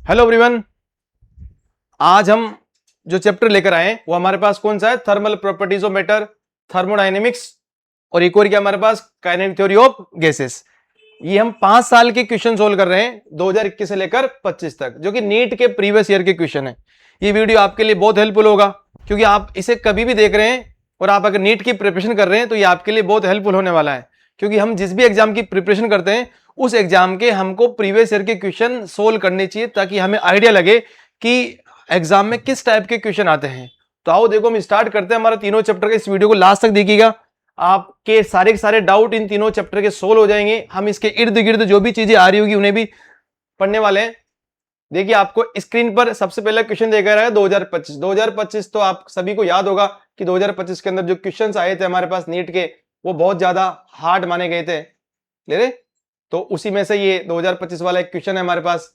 Hello everyone, आज हम जो चैप्टर लेकर आए हैं वो हमारे पास कौन सा है? Thermal properties of matter, thermodynamics और एक और क्या हमारे पास? Kinetic theory of gases. ये हम 5 साल के क्वेश्चन सोल्व कर रहे हैं 2021 से लेकर 25 तक, जो कि नीट के प्रीवियस ईयर के क्वेश्चन है। ये वीडियो आपके लिए बहुत हेल्पफुल होगा क्योंकि आप इसे कभी भी देख रहे हैं और आप अगर नीट की प्रिपरेशन कर रहे हैं तो ये आपके लिए बहुत हेल्पफुल होने वाला है। क्योंकि हम जिस भी एग्जाम की प्रिपरेशन करते हैं उस एग्जाम के हमको प्रीवियस ईयर के क्वेश्चन सोल्व करने चाहिए ताकि हमें आइडिया लगे कि एग्जाम में किस टाइप के क्वेश्चन आते हैं। तो आओ देखो, हम स्टार्ट करते हैं हमारा तीनों चैप्टर का। इस वीडियो को लास्ट तक देखिएगा, आपके सारे के सारे डाउट इन तीनों चैप्टर के सोल्व हो जाएंगे। हम इसके इर्द गिर्द जो भी चीजें आ रही होगी उन्हें भी पढ़ने वाले हैं। देखिए, आपको स्क्रीन पर सबसे पहला क्वेश्चन देखा रहा है 2025। तो आप सभी को याद होगा कि 2025 के अंदर जो क्वेश्चंस आए थे हमारे पास नीट के, वो बहुत ज्यादा हार्ड माने गए थे। ले रहे? तो उसी में से ये 2025 वाला एक क्वेश्चन है हमारे पास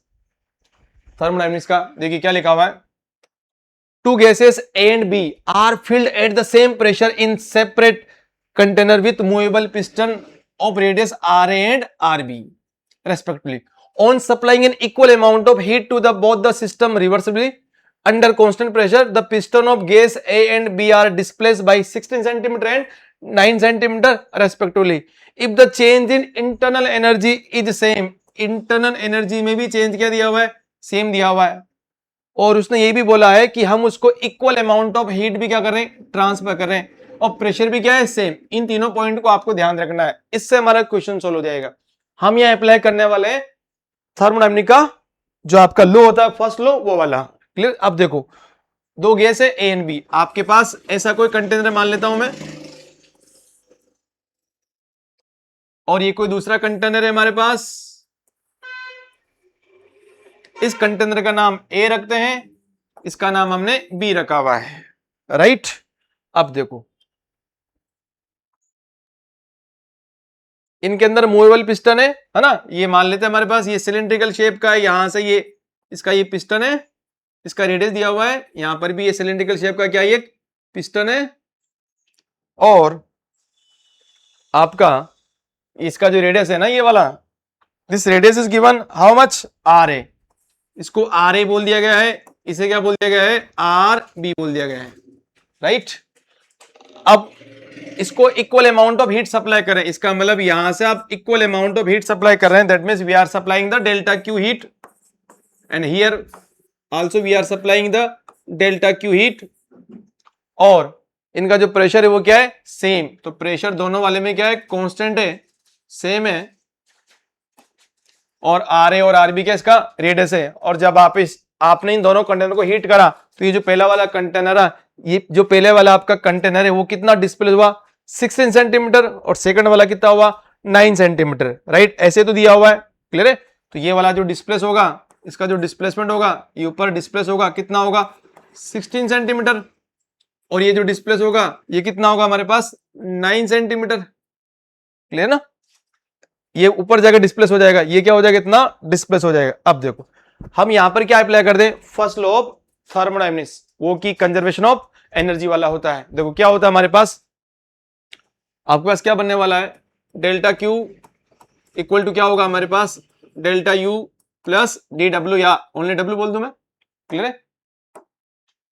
थर्मोडायनेमिक्स का। देखिए क्या लिखा हुआ है। Two gases A and B are filled at the same pressure in separate container with movable piston of radius R A and R B respectively on supplying an equal amount of heat to the both the system reversibly under constant pressure. The piston of gas A and B are displaced by 16 cm and 9 cm respectively. If the change in internal energy is same, internal energy में भी change क्या दिया हुआ है? Same दिया हुआ है। और उसने ये भी बोला है कि हम उसको इक्वल अमाउंट ऑफ हीट भी क्या कर रहे हैं? ट्रांसफर कर रहे हैं। और प्रेशर भी क्या है? सेम। इन तीनों पॉइंट को आपको ध्यान रखना है, इससे हमारा क्वेश्चन सोल्व हो जाएगा। हम यहाँ अप्लाई करने वाले हैं थर्मोडायनेमिक्स का जो आपका लो होता है, फर्स्ट लो, वो वाला। क्लियर? अब देखो, दो गैस है ए एंड बी। आपके पास ऐसा कोई कंटेनर मान लेता हूं मैं, और ये कोई दूसरा कंटेनर है हमारे पास। इस कंटेनर का नाम ए रखते हैं, इसका नाम हमने बी रखा हुआ है, राइट? अब देखो, इनके अंदर मूवेबल पिस्टन है ना? ये मान लेते हैं हमारे पास ये सिलिंड्रिकल शेप का है। यहां से ये इसका ये पिस्टन है, इसका रेडियस दिया हुआ है। यहां पर भी ये सिलिंड्रिकल शेप का क्या, ये पिस्टन है। और आपका इसका जो रेडियस है ना, ये वाला, this radius is given how much? R A. इसको आर ए बोल दिया गया है, इसे क्या बोल दिया गया है? आर बी बोल दिया गया है, राइट? अब इसको equal amount of heat supply करें, इसका मतलब यहां से आप equal amount of heat supply कर रहे हैं। That means we are supplying the delta Q heat and here also we are supplying the delta Q heat. और इनका जो प्रेशर है वो क्या है? सेम। तो प्रेशर दोनों वाले में क्या है? कांस्टेंट है, सेम है। और आर ए और आर बी क्या इसका रेडियस है। और जब आपने इन दोनों कंटेनर को हीट करा तो ये जो पहला वाला कंटेनर है, ये जो पहले वाला आपका कंटेनर है वो कितना डिस्प्लेस हुआ? 16 सेंटीमीटर। और सेकंड वाला कितना हुआ? 9 सेंटीमीटर, राइट? ऐसे तो दिया हुआ है, क्लियर है? तो ये वाला जो डिस्प्लेस होगा, इसका जो डिस्प्लेसमेंट होगा, ये ऊपर डिस्प्लेस होगा, कितना होगा? 16 सेंटीमीटर। और ये जो डिस्प्लेस होगा ये कितना होगा हमारे पास? 9 सेंटीमीटर, क्लियर ना? ये ऊपर जाकर डिस्प्लेस हो जाएगा, ये क्या हो जाएगा? इतना डिस्प्लेस हो जाएगा। अब देखो, हम यहां पर क्या अप्लाई कर दें? फर्स्ट लॉ ऑफ थर्मोडायनेमिक्स, वो की कंजर्वेशन ऑफ एनर्जी वाला होता है। देखो क्या होता है हमारे पास, आपके पास क्या बनने वाला है? डेल्टा क्यू इक्वल टू क्या होगा हमारे पास? Delta U plus D W, या ओनली डब्ल्यू बोल दूं मैं, क्लियर है?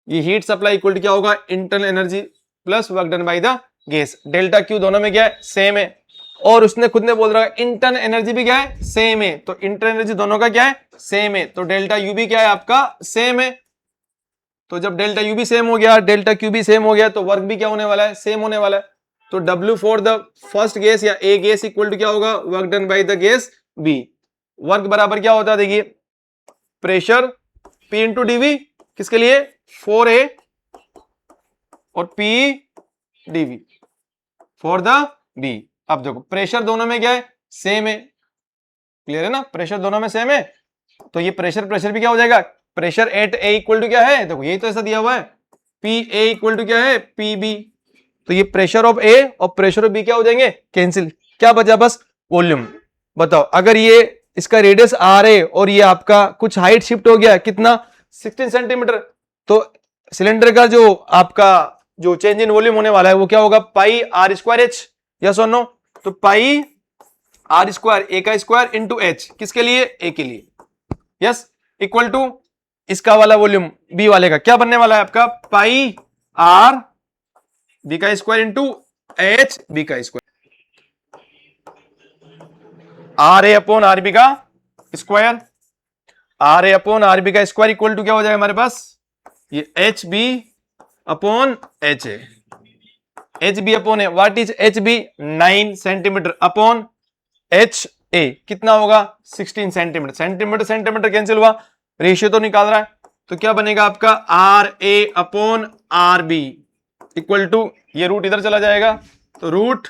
ये हीट सप्लाई इक्वल टू क्या होगा? Internal energy plus work done by the gas. Delta Q दोनों में क्या है? सेम है। और उसने खुद ने बोल रहा है इंटरनल एनर्जी भी क्या है? सेम है। तो इंटरनल एनर्जी दोनों का क्या है? सेम है। तो डेल्टा यू भी क्या है आपका? सेम है। तो जब डेल्टा यू भी सेम हो गया, डेल्टा क्यू भी सेम हो गया, तो वर्क भी क्या होने वाला है? सेम होने वाला है। तो W for the first gas या ए गैस इक्वल टू क्या होगा? Work done by the gas B. Work बराबर क्या होता है? देखिए, प्रेशर P इंटू डीवी, किसके लिए? 4A और P DV for the B. अब देखो, प्रेशर दोनों में क्या है? सेम है, क्लियर है ना? प्रेशर दोनों में सेम है, तो ये प्रेशर भी क्या हो जाएगा? Pressure at A equal to क्या है? देखो ये तो ऐसा दिया हुआ है, पी ए इक्वल टू क्या है? P B. तो ये प्रेशर ऑफ ए और प्रेशर ऑफ बी क्या हो जाएंगे? कैंसिल। क्या बचा? बस वॉल्यूम। बताओ, अगर ये इसका रेडियस आर ए और ये आपका कुछ हाइट शिफ्ट हो गया, कितना? 16 सेंटीमीटर। तो सिलेंडर का जो आपका जो चेंज इन वॉल्यूम होने वाला है वो क्या होगा? पाई आर स्क्वायर एच, यस और नो? तो पाई आर स्क्वायर, ए का स्क्वायर इंटू एच, किसके लिए? ए के लिए, यस। इक्वल टू इसका वाला वॉल्यूम बी वाले का क्या बनने वाला है आपका, पाई आर बी का स्क्वायर इंटू एच बी का square, R A upon R B का square, R A upon R B का स्क्वायर इक्वल टू क्या हो जाएगा हमारे पास, ये H B upon H A, H B upon A, what is H B, 9 centimetre upon H A कितना होगा 16 सेंटीमीटर, सेंटीमीटर सेंटीमीटर कैंसिल हुआ, रेशियो तो निकाल रहा है, तो क्या बनेगा आपका R A upon R B equal to, ये रूट इधर चला जाएगा तो रूट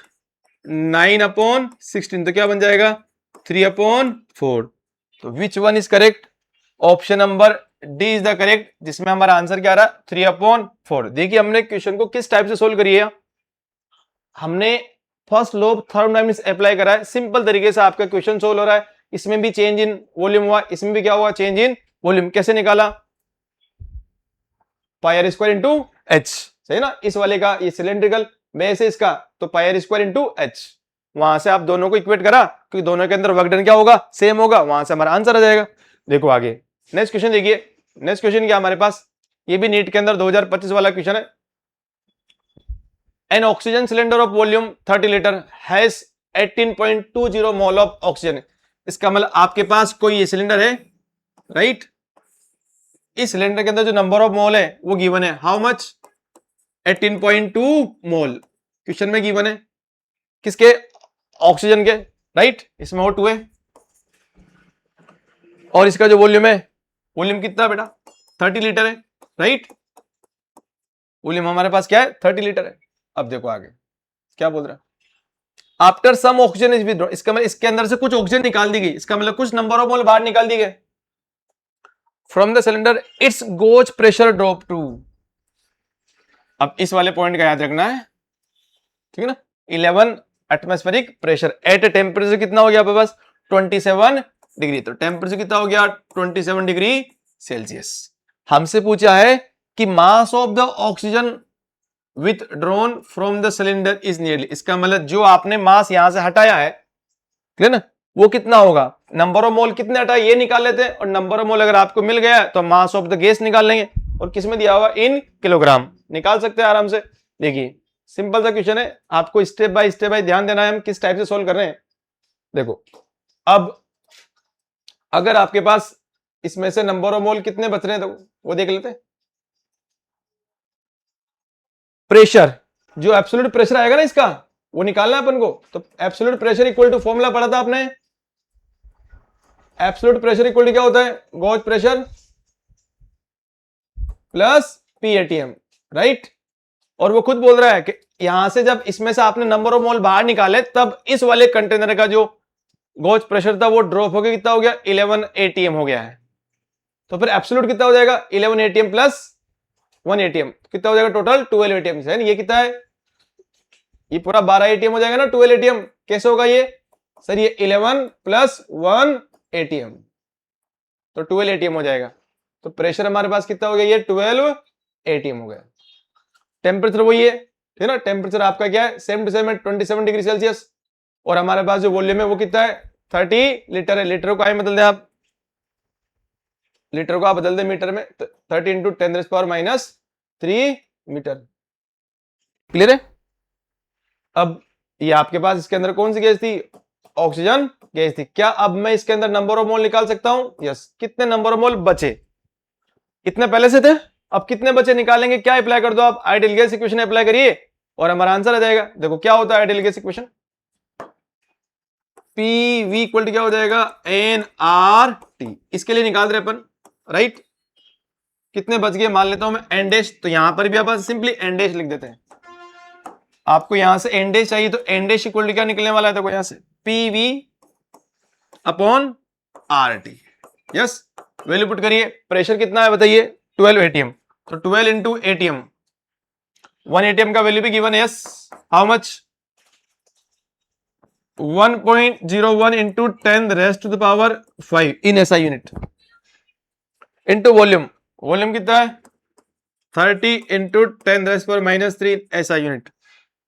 9 अपॉन 16, तो क्या बन जाएगा 3 अपॉन 4, तो which one is correct, option number D is the correct, जिसमें हमारा आंसर क्या आ रहा है 3 अपॉन 4। देखिए हमने क्वेश्चन को किस टाइप से सोल्व करी है, हमने first law of thermodynamics apply करा है, सिंपल तरीके से आपका क्वेश्चन सोल्व हो रहा है, इसमें भी चेंज इन वॉल्यूम हुआ, इसमें भी क्या हुआ चेंज इन वॉल्यूम, कैसे निकाला, पाई आर स्क्वायर इंटू एच, सही ना, इस वाले का ये सिलेंड्रिकल बेस है इसका, तो पाई आर स्क्वायर इंटू एच, वहां से आप दोनों को इक्वेट करा क्योंकि दोनों के अंदर वर्क डन क्या होगा सेम होगा, वहां से हमारा आंसर आ जाएगा। देखो आगे नेक्स्ट क्वेश्चन देखिए, नेक्स्ट क्वेश्चन क्या हमारे पास, ये भी नीट के अंदर 2025 वाला क्वेश्चन है, N oxygen cylinder of volume 30 litre has 18.20 mole of oxygen, इसका मतलब आपके पास कोई ये सिलेंडर है, राइट, इस सिलेंडर के अंदर जो नंबर ऑफ मोल है वो गिवन है, हाउ मच 18.2 मोल, क्वेश्चन में गिवन है किसके, ऑक्सीजन के, राइट, इसमें O2 है, और इसका जो वॉल्यूम है, वॉल्यूम कितना बेटा 30 लीटर है, राइट, वॉल्यूम हमारे पास क्या है 30 लीटर है। अब देखो आगे क्या बोल रहा है, after some oxygen is withdrawn, इसका मतलब इसके अंदर से कुछ ऑक्सीजन निकाल दी गई, इसका मतलब कुछ नंबर ऑफ मोल बाहर निकाल दी गए, from the cylinder it's goes pressure drop to, अब इस वाले पॉइंट का याद रखना है, ठीक है ना, 11 एटमॉस्फेरिक प्रेशर एट टेम्परेचर कितना हो गया आपके पास 27 डिग्री, तो टेम्परेचर कितना हो गया 27 डिग्री सेल्सियस। हमसे पूछा है कि mass of the oxygen withdrawn from the cylinder is nearly, इसका मतलब जो आपने मास यहां से हटाया है, क्लियर ना, वो कितना होगा, नंबर ऑफ मोल कितने हटाए ये निकाल लेते हैं, और नंबर ऑफ मोल अगर आपको मिल गया तो मास ऑफ द गैस निकाल लेंगे, और किसमें दिया हुआ इन किलोग्राम, निकाल सकते हैं आराम से। देखिए सिंपल सा क्वेश्चन है, आपको स्टेप बाय ध्यान देना है हम किस टाइप से सोल्व कर रहे हैं। देखो अब अगर आपके पास इसमें से नंबर ऑफ मोल कितने बच रहे हैं तो वो देख लेते हैं, प्रेशर जो एब्सोल्यूट प्रेशर आएगा ना इसका वो निकालना है अपन को, तो absolute pressure equal to formula पढ़ा था आपने, एब्सोल्यूट प्रेशर इक्वल टू क्या होता है gauge pressure plus P ATM, right, और वो खुद बोल रहा है कि यहां से जब इसमें से आपने नंबर ऑफ मोल बाहर निकाले तब इस वाले कंटेनर का जो गॉज प्रेशर था वो ड्रॉप हो गया, कितना हो गया 11 एटीएम हो गया है, तो फिर एब्सोल्यूट कितना हो जाएगा 11 एटीएम प्लस 1 एटीएम, कितना हो जाएगा टोटल 12 एटीएम है, ये कितना है, ये पूरा 12 एटीएम हो जाएगा ना, 12 एटीएम कैसे होगा ये सर, ये 11 प्लस 1 एटीएम, तो 12 एटीएम हो जाएगा, तो प्रेशर हमारे पास कितना हो गया ये 12 एटीएम हो गया। टेम्परेचर वही है, ठीक है ना, टेम्परेचर आपका क्या है सेम टू सेम है 27 डिग्री सेल्सियस, और हमारे पास जो वॉल्यूम है वो कितना है 30 लीटर है, लीटर को बदल दें आप, लीटर को आप बदल दें मीटर में, 30 इंटू 10⁻³ मीटर, क्लियर है। अब ये आपके पास इसके अंदर कौन सी गैस थी, ऑक्सीजन गैस थी, क्या अब मैं इसके अंदर नंबर ऑफ मोल निकाल सकता हूं, यस, कितने नंबर ऑफ मोल बचे, इतने पहले से थे, अब कितने बचे निकालेंगे, क्या अप्लाई कर दो आप, आइडियल गैस इक्वेशन अप्लाई करिए और हमारा आंसर आ जाएगा। देखो क्या होता है ideal gas equation, P V equal to क्या हो जाएगा एन आर टी, इसके लिए निकाल रहे अपन, राइट, कितने बच गए मान लेता हूं मैं एन डैश, तो यहां पर भी आप सिंपली एन डैश लिख देते हैं, आपको यहां से एन डैश चाहिए तो एन डैश इक्वल टू क्या निकलने वाला है, देखो यहां से P V upon R T, yes, value put करिए, प्रेशर कितना है बताइए 12 एटीएम, तो 12 इंटू एटीएम, 1 एटीएम का वैल्यू भी गिवन है, yes, how much 1.01 into 10⁻⁵ in SI unit, into volume, volume कितना है 30 into 10⁻³ SI unit,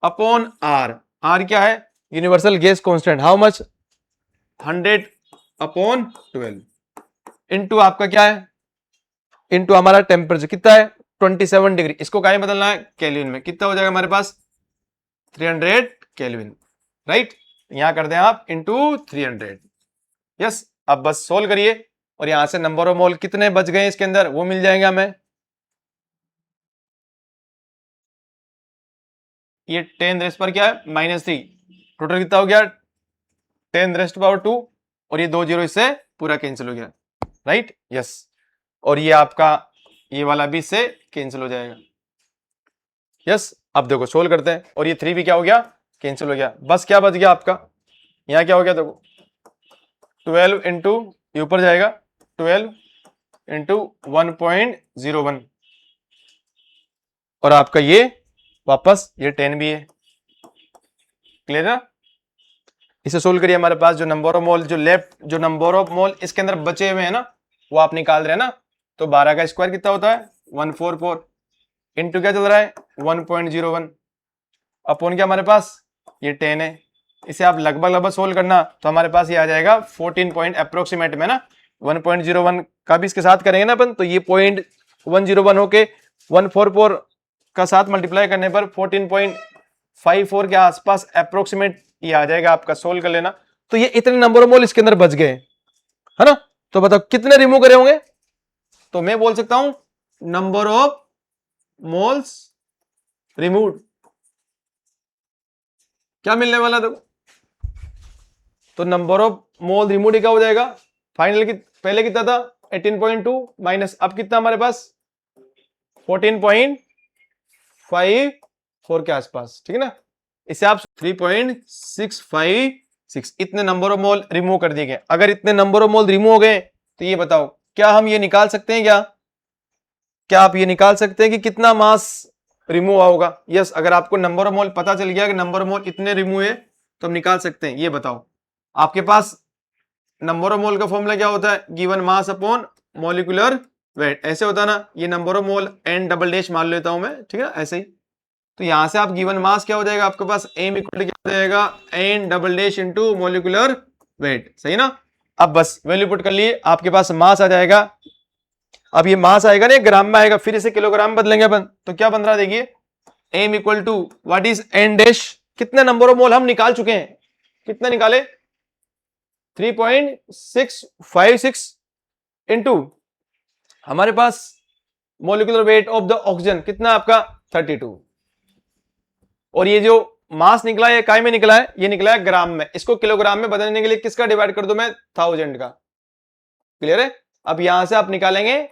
upon R, R क्या है universal gas constant, how much 100 upon 12 into आपका क्या है, इनटू हमारा टेम्परेचर कितना है 27 डिग्री, इसको क्या बदलना है केल्विन में, कितना हो जाएगा हमारे पास 300 केल्विन, राइट। यहां कर दें आप इनटू 300। यस, अब बस सोल्व करिए और यहां से नंबर ऑफ मोल कितने बच गए इसके अंदर वो मिल जाएंगे हमें। ये 10 रेस्ट पर क्या है -3, टोटल कितना हो गया 10 रेस्ट पावर 2, और ये 2 जीरो इससे पूरा कैंसिल हो गया, राइट। यस, और ये आपका ये वाला भी इससे कैंसिल हो जाएगा। यस, अब देखो सोल्व करते हैं, और ये 3 भी क्या हो गया कैंसिल हो गया। बस क्या बच गया आपका, यहाँ क्या हो गया देखो 12 इंटू ये ऊपर जाएगा 12 इंटू 1.01, और आपका ये वापस ये 10 भी है। क्लियर है, इसे सोल्व करिए। हमारे पास जो नंबर ऑफ मोल, जो लेफ्ट जो नंबर ऑफ मोल इसके अंदर बचे हुए हैं ना वो आप निकाल रहे हैं ना, तो 12 का स्क्वायर कितना होता है 144 इंटू क्या चल रहा है 1.01 अपॉन क्या हमारे पास ये 10 है। इसे आप लगभग सोल्व करना तो हमारे पास ये आ जाएगा 14 पॉइंट अप्रोक्सीमेट में ना, 1.01 का भी इसके साथ करेंगे ना अपन, तो ये 0.101 होके 144 का साथ मल्टीप्लाई करने पर 14.54 के आसपास अप्रोक्सीमेट ये आ जाएगा आपका। सोल्व कर लेना, तो ये इतने नंबर ऑफ मोल इसके अंदर बच गए है ना। तो बताओ कितने रिमूव करे होंगे, तो मैं बोल सकता हूं नंबर ऑफ मोल्स रिमूव्ड क्या मिलने वाला देखो, तो नंबर ऑफ मोल रिमूव क्या हो जाएगा फाइनल की, पहले कितना था 18.2 माइनस अब कितना हमारे पास 14.54 के आसपास, ठीक है ना। इसे आप 3.656 इतने नंबर ऑफ मोल रिमूव कर दिए गए। अगर इतने नंबर ऑफ मोल रिमूव हो गए तो ये बताओ क्या हम ये निकाल सकते हैं क्या आप ये निकाल सकते हैं कि कितना मास रिमूव होगा। यस, अगर आपको नंबर ऑफ मोल पता चल गया कि नंबर ऑफ मोल इतने रिमूव है तो हम निकाल सकते हैं। ये बताओ आपके पास नंबर ऑफ मोल का फॉर्मूला क्या होता है, given mass upon molecular weight, ऐसे होता है ना। ये number of mole N double dash मान लेता हूं मैं, ठीक है ऐसे ही। तो यहां से आप गिवन मास क्या हो जाएगा आपके पास एम इक्वल क्या हो जाएगा N double dash into molecular weight, सही ना। अब बस वैल्यू पुट कर लिए, आपके पास मास आ जाएगा। अब ये मास आएगा ना ग्राम में आएगा, फिर इसे किलोग्राम बदलेंगे अपन, तो क्या बन रहा है देखिए M equal to what is N dash, कितने नंबर ऑफ मोल हम निकाल चुके हैं, कितने निकाले 3.656 इंटू हमारे पास molecular weight of the oxygen कितना आपका 32, और ये जो मास निकला है काय में निकला है, ये निकला है ग्राम में। इसको किलोग्राम में बदलने के लिए किसका डिवाइड कर दो मैं 1000 का। क्लियर है, अब यहां से आप निकालेंगे,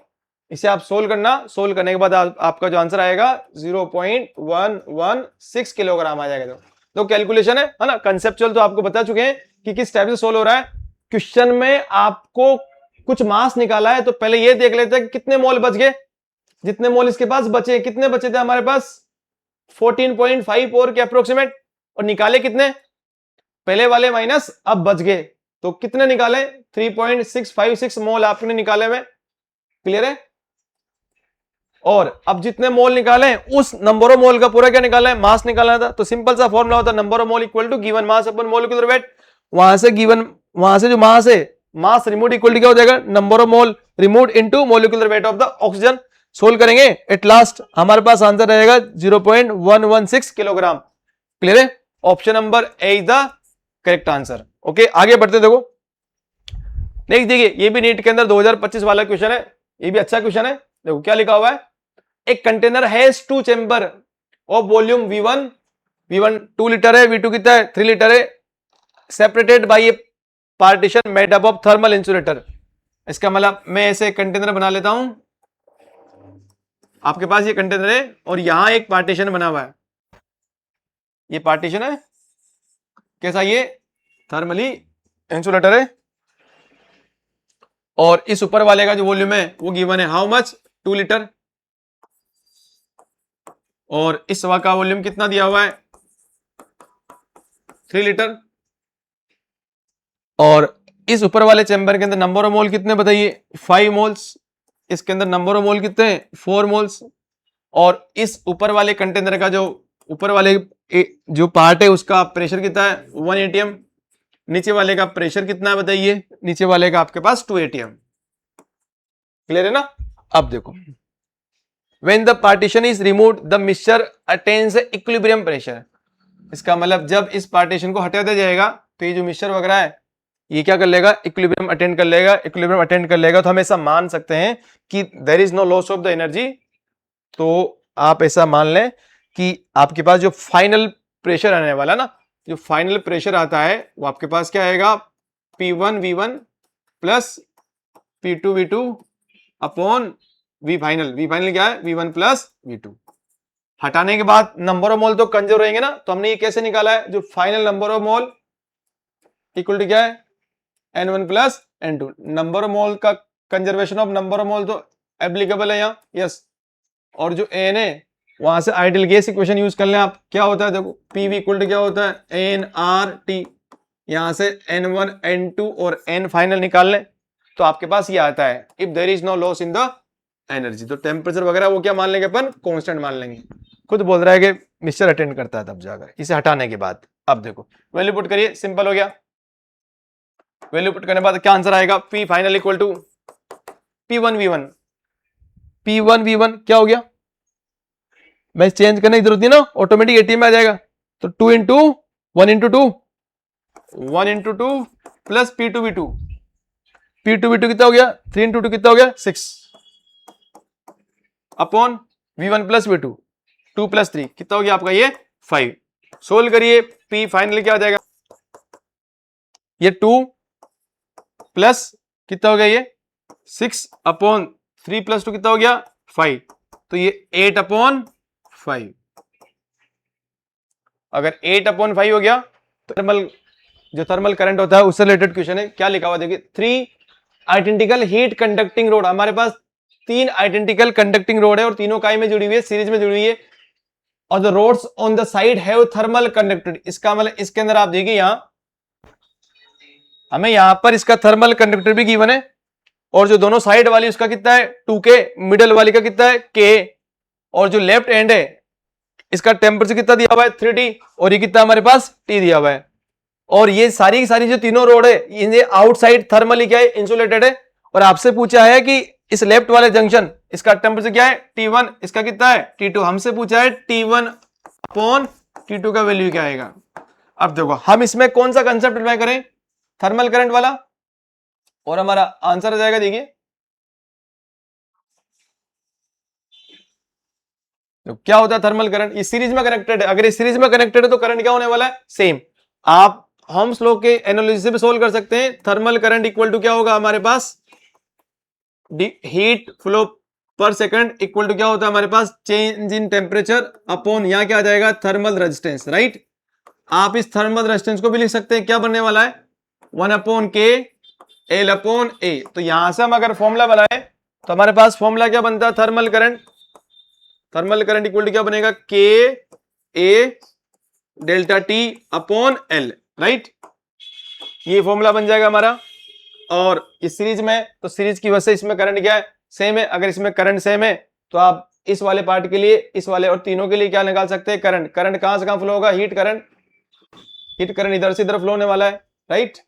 इसे आप सोल्व करना, सोल्व करने के बाद आपका जो आंसर आएगा 0.116 किलोग्राम आ जाएगा। तो कैलकुलेशन है ना, कंसेप्चुअल तो आपको बता चुके हैं कि किस टाइप से सोल्व हो रहा है। क्वेश्चन में आपको कुछ मास निकाला है तो पहले ये देख लेते हैं कि कितने मोल बच गए, जितने मोल इसके पास बचे, कितने बचे थे हमारे पास 14.54 के अप्रोक्सीमेट, और निकाले कितने पहले वाले माइनस अब बच गए, तो कितने निकाले 3.656 मोल आपने निकाले हुए। क्लियर है, और अब जितने मोल निकाले उस नंबर ऑफ मोल का पूरा क्या निकाला है मास निकालना था, तो सिंपल सा फॉर्मूला होता है number of mole equal to given mass upon molecular weight. वहां से गिवन, वहां से जो मास है मास रिमूव इक्वल टू क्या हो जाएगा number of mole remove into molecular weight of the oxygen. Solve करेंगे एट लास्ट हमारे पास आंसर रहेगा 0.116 किलोग्राम। क्लियर है, option number A is the correct answer. Okay, आगे बढ़ते देखो नेक्स्ट, देखिए ये भी नीट के अंदर 2025 वाला क्वेश्चन है, ये भी अच्छा क्वेश्चन है। देखो क्या लिखा हुआ है, एक container has 2 chamber of volume V1 2 litre है, V2 कितना है 3 लीटर है, separated by A partition made up of thermal insulator. इसका मतलब मैं ऐसे कंटेनर बना लेता हूं, आपके पास ये कंटेनर है और यहां एक पार्टीशन बना हुआ है, ये पार्टीशन है कैसा, ये थर्मली इंसुलेटर है, और इस ऊपर वाले का जो वॉल्यूम है वो गिवन है हाउ मच 2 लीटर, और इस हवा का वॉल्यूम कितना दिया हुआ है 3 लीटर, और इस ऊपर वाले चैम्बर के अंदर नंबर ऑफ मोल कितने बताइए 5 मोल्स, इसके अंदर नंबर ऑफ मोल कितने 4 मोल्स, और इस ऊपर वाले कंटेनर का जो ऊपर वाले जो पार्ट है उसका प्रेशर कितना है 1 atm, नीचे वाले का प्रेशर कितना है बताइए, नीचे वाले का आपके पास 2 atm। क्लियर है ना? अब देखो, when the partition is removed the mixture attains equilibrium pressure। इसका मतलब जब इस पार्टीशन को हटा दिया जाएगा तो ये जो मिक्सचर वगैरह है ये क्या कर लेगा, इक्विलिब्रियम अटेंड कर लेगा। इक्विलिब्रियम अटेंड कर लेगा तो हम ऐसा मान सकते हैं कि there is no loss of the energy. तो आप ऐसा मान लें कि आपके पास जो फाइनल प्रेशर आने वाला ना, जो फाइनल प्रेशर आता है वो आपके पास क्या आएगा, P1 V1 plus P2 V2 upon V final. V final क्या है, V1 प्लस V2। हटाने के बाद नंबर ऑफ मोल तो कंजर्व रहेंगे ना, तो हमने ये कैसे निकाला है, जो final number of mole equal to क्या है, N1 plus N2। Number of mole का conservation of number of mole तो एप्लीकेबल है यहाँ, यस। और जो N है वहां से आइडियल गैस इक्वेशन यूज कर लें आप। क्या होता है देखो, PV इक्वल टू क्या होता है, NRT। यहां से N1 N2 और N फाइनल निकाल लें तो आपके पास ये आता है, if there is no loss in the energy. तो टेम्परेचर वगैरह वो क्या मान लेंगे अपन, कांस्टेंट मान लेंगे। खुद बोल रहा है कि मिक्सचर अटेंड करता है तब जाकर, इसे हटाने के बाद। अब देखो वैल्यू पुट करिए, सिंपल हो गया। वैल्यू पुट करने के बाद क्या आंसर आएगा, P final equal to P1 V1। P1 V1 क्या हो गया, मैं चेंज करने की जरूरत नहीं ना, ऑटोमेटिक ATM में आ जाएगा। तो 2 into 1 into 2 1 into 2 plus P2 V2। P2 V2 कितना हो गया, 3 इंटू 2 कितना हो गया, 6 upon V1 plus V2 2 plus 3 कितना हो गया आपका ये 5। सोल्व करिए, P फाइनली क्या आ जाएगा, ये 2 प्लस कितना हो गया ये 6 अपॉन 3 प्लस 2 कितना हो गया 5। तो ये 8 अपॉन 5। अगर 8 अपॉन 5 हो गया तो थर्मल करंट होता है उससे रिलेटेड क्वेश्चन है। क्या लिखा हुआ देखिए, 3 आइडेंटिकल हीट कंडक्टिंग रोड। हमारे पास 3 आइडेंटिकल कंडक्टिंग रोड है और तीनों काई में जुड़ी हुई है, सीरीज में जुड़ी हुई है। और the rods on the side have thermal conductivity. इसका मतलब इसके अंदर आप देखिए यहां हमें यहां पर इसका थर्मल कंडक्टिविटी भी गिवन है, और जो दोनों साइड वाली उसका कितना है 2K, मिडल वाली का कितना है K, और जो लेफ्ट एंड है इसका टेम्परेचर कितना दिया हुआ है 3T, और ये कितना हमारे पास T दिया हुआ है। और ये सारी की सारी जो तीनों रोड है ये आउटसाइड थर्मली क्या है, इंसुलेटेड है। और आपसे पूछा है कि इस लेफ्ट वाले जंक्शन इसका टेम्परेचर क्या है T1, इसका कितना है T2। हमसे पूछा है T1 अपॉन T2 का वैल्यू क्या आएगा। अब देखो हम इसमें कौन सा कंसेप्ट अप्लाई करें, थर्मल करंट वाला, और हमारा आंसर आ जाएगा देखिए। तो क्या होता है थर्मल करंट, ये सीरीज में कनेक्टेड है। अगर ये सीरीज में कनेक्टेड है तो करंट क्या होने वाला है, सेम। आप ओम्स लॉ के एनालिसिस से भी सोल्व कर सकते हैं। थर्मल करंट इक्वल टू क्या होगा हमारे पास, हीट फ्लो पर सेकंड इक्वल टू क्या होता है हमारे पास, चेंज इन टेम्परेचर अपॉन यहां क्या आ जाएगा थर्मल रेजिस्टेंस, राइट। आप इस थर्मल रेजिस्टेंस को भी लिख सकते हैं, क्या बनने वाला है 1 upon K L upon A। तो यहां से हम अगर फॉर्मूला बनाए तो हमारे पास फॉर्मूला क्या बनता है, थर्मल करंट इक्वल टू क्या बनेगा, K A delta T upon L, right. ये फॉर्मूला बन जाएगा हमारा। और इस सीरीज में तो सीरीज की वजह से इसमें करंट क्या है, सेम है। अगर इसमें करंट सेम है तो आप इस वाले पार्ट के लिए, इस वाले और तीनों के लिए क्या निकाल सकते हैं, करंट कहां से कहां फ्लो होगा, हीट करंट इधर से इधर फ्लो होने वाला है, राइट।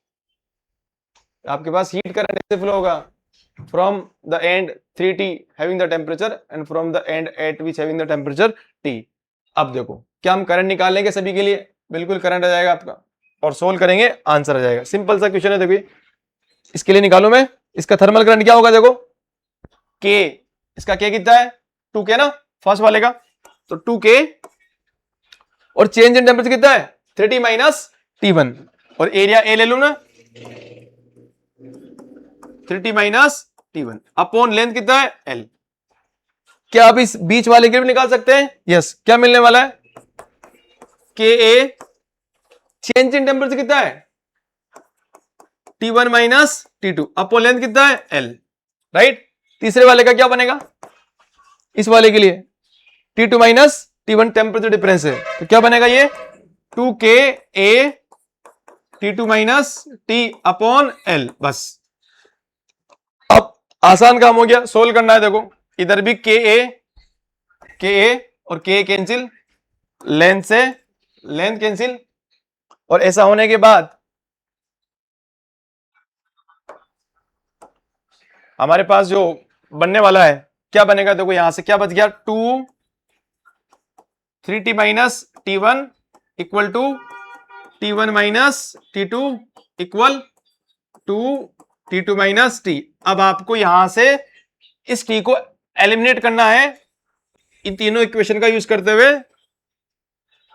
आपके पास हीट करंट ऐसे फ्लो होगा from the end 3T having the temperature and from the end eight which having the temperature T। अब देखो क्या हम करंट निकालेंगे सभी के लिए, बिल्कुल करंट आ जाएगा आपका, और सोल्व करेंगे आंसर आ जाएगा। सिंपल सा क्वेश्चन है, देखिए इसके लिए निकालो मैं, इसका थर्मल करंट क्या होगा देखो, K, इसका K कितना है 2K ना, फर्स्ट वाले का, तो 2K, और चेंज इन टेम्परेचर कितना है 3T माइनस T1, और एरिया A ले लो ना 3T minus T1 upon length कितना है L। क्या आप इस बीच वाले के भी निकाल सकते हैं, यस। क्या मिलने वाला है KA, चेंज इन टेम्परेचर कितना है T1 minus T2 upon length कितना है L, राइट। तीसरे वाले का क्या बनेगा, इस वाले के लिए T2 minus T1 temperature difference है, तो क्या बनेगा ये 2K A T2 minus T upon L। बस अब आसान काम हो गया, सोल्व करना है। देखो इधर भी KA और KA कैंसिल, लेंथ से लेंथ कैंसिल, और ऐसा होने के बाद हमारे पास जो बनने वाला है, क्या बनेगा देखो, यहां से क्या बच गया, 2 3t minus t1 equal to t1 minus t2 equal to t2 minus t। अब आपको यहां से इस t को एलिमिनेट करना है इन तीनों इक्वेशन का यूज करते हुए,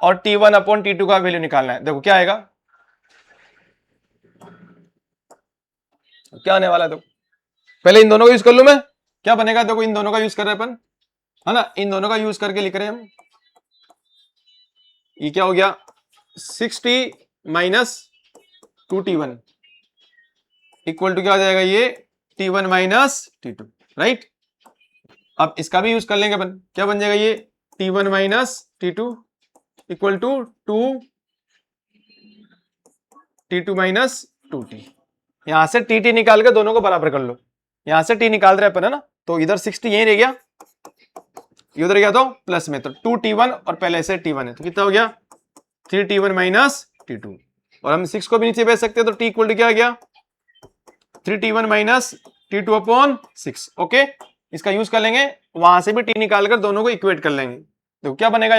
और t1 अपॉन t2 का वैल्यू निकालना है। देखो क्या आएगा, क्या आने वाला है, देखो पहले इन दोनों का यूज कर लू मैं, क्या बनेगा देखो, इन दोनों का यूज कर रहे हैं अपन, है ना, इन दोनों का यूज करके लिख रहे हैं हम, ये क्या हो गया 6t minus 2t1 equal to क्या हो जाएगा, ये t1 माइनस t2, राइट। अब इसका भी यूज कर लेंगे अपन, क्या बन जाएगा, ये t1 minus t2 equal to 2t2 minus 2t। यहां से टी निकाल के दोनों को बराबर कर लो, यहां से t निकाल रहे अपन, है ना, तो इधर 60 यही रह गया, उधर गया तो प्लस में, तो 2t1 और पहले से t1 है, तो कितना हो गया 3t1 माइनस t2, और हम 6 को भी नीचे भेज सकते हैं, तो t इक्वल टू क्या आ गया 3t1 minus t2 upon 6। Okay, इसका यूज कर लेंगे, वहां से भी t निकालकर दोनों को इक्वेट कर लेंगे। देखो क्या बनेगा,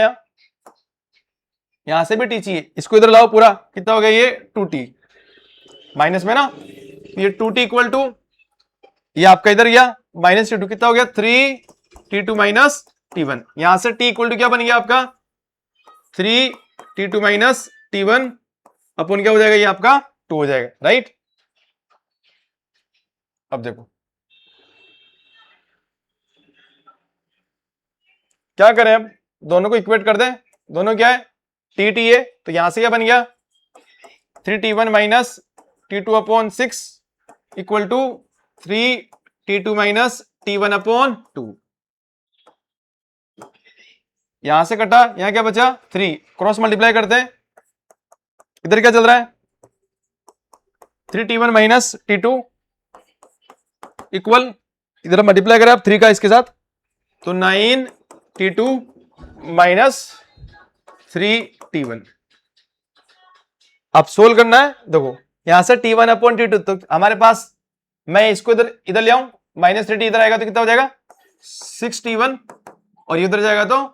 यहां से भी t चाहिए, इसको इधर लाओ पूरा, कितना हो गया ये 2t माइनस में ना, ये 2t इक्वल टू, ये आपका इधर गया माइनस t2, कितना हो गया 3t2 माइनस t1। यहां से t इक्वल टू क्या बन गया आपका 3t2 माइनस t1 अपन क्या हो जाएगा, ये आपका 2 हो जाएगा, राइट। अब देखो क्या करें, अब दोनों को इक्वेट कर दें, दोनों क्या है टी है, तो यहां से क्या बन गया 3t1 minus t2 upon 6 equal to 3t2 minus t1 upon 2। यहां से कटा, यहां क्या बचा 3, क्रॉस मल्टीप्लाई करते हैं, इधर क्या चल रहा है 3t1 माइनस t2 इक्वल, इधर मल्टीप्लाई करें आप 3 का इसके साथ, तो 9t2 माइनस 3t1। अब सोल्व करना है, देखो यहां से t1 अपॉन t2, तो हमारे पास, मैं इसको इधर इधर ले आऊं, माइनस 3t इधर आएगा तो कितना हो जाएगा 6t1, और इधर जाएगा तो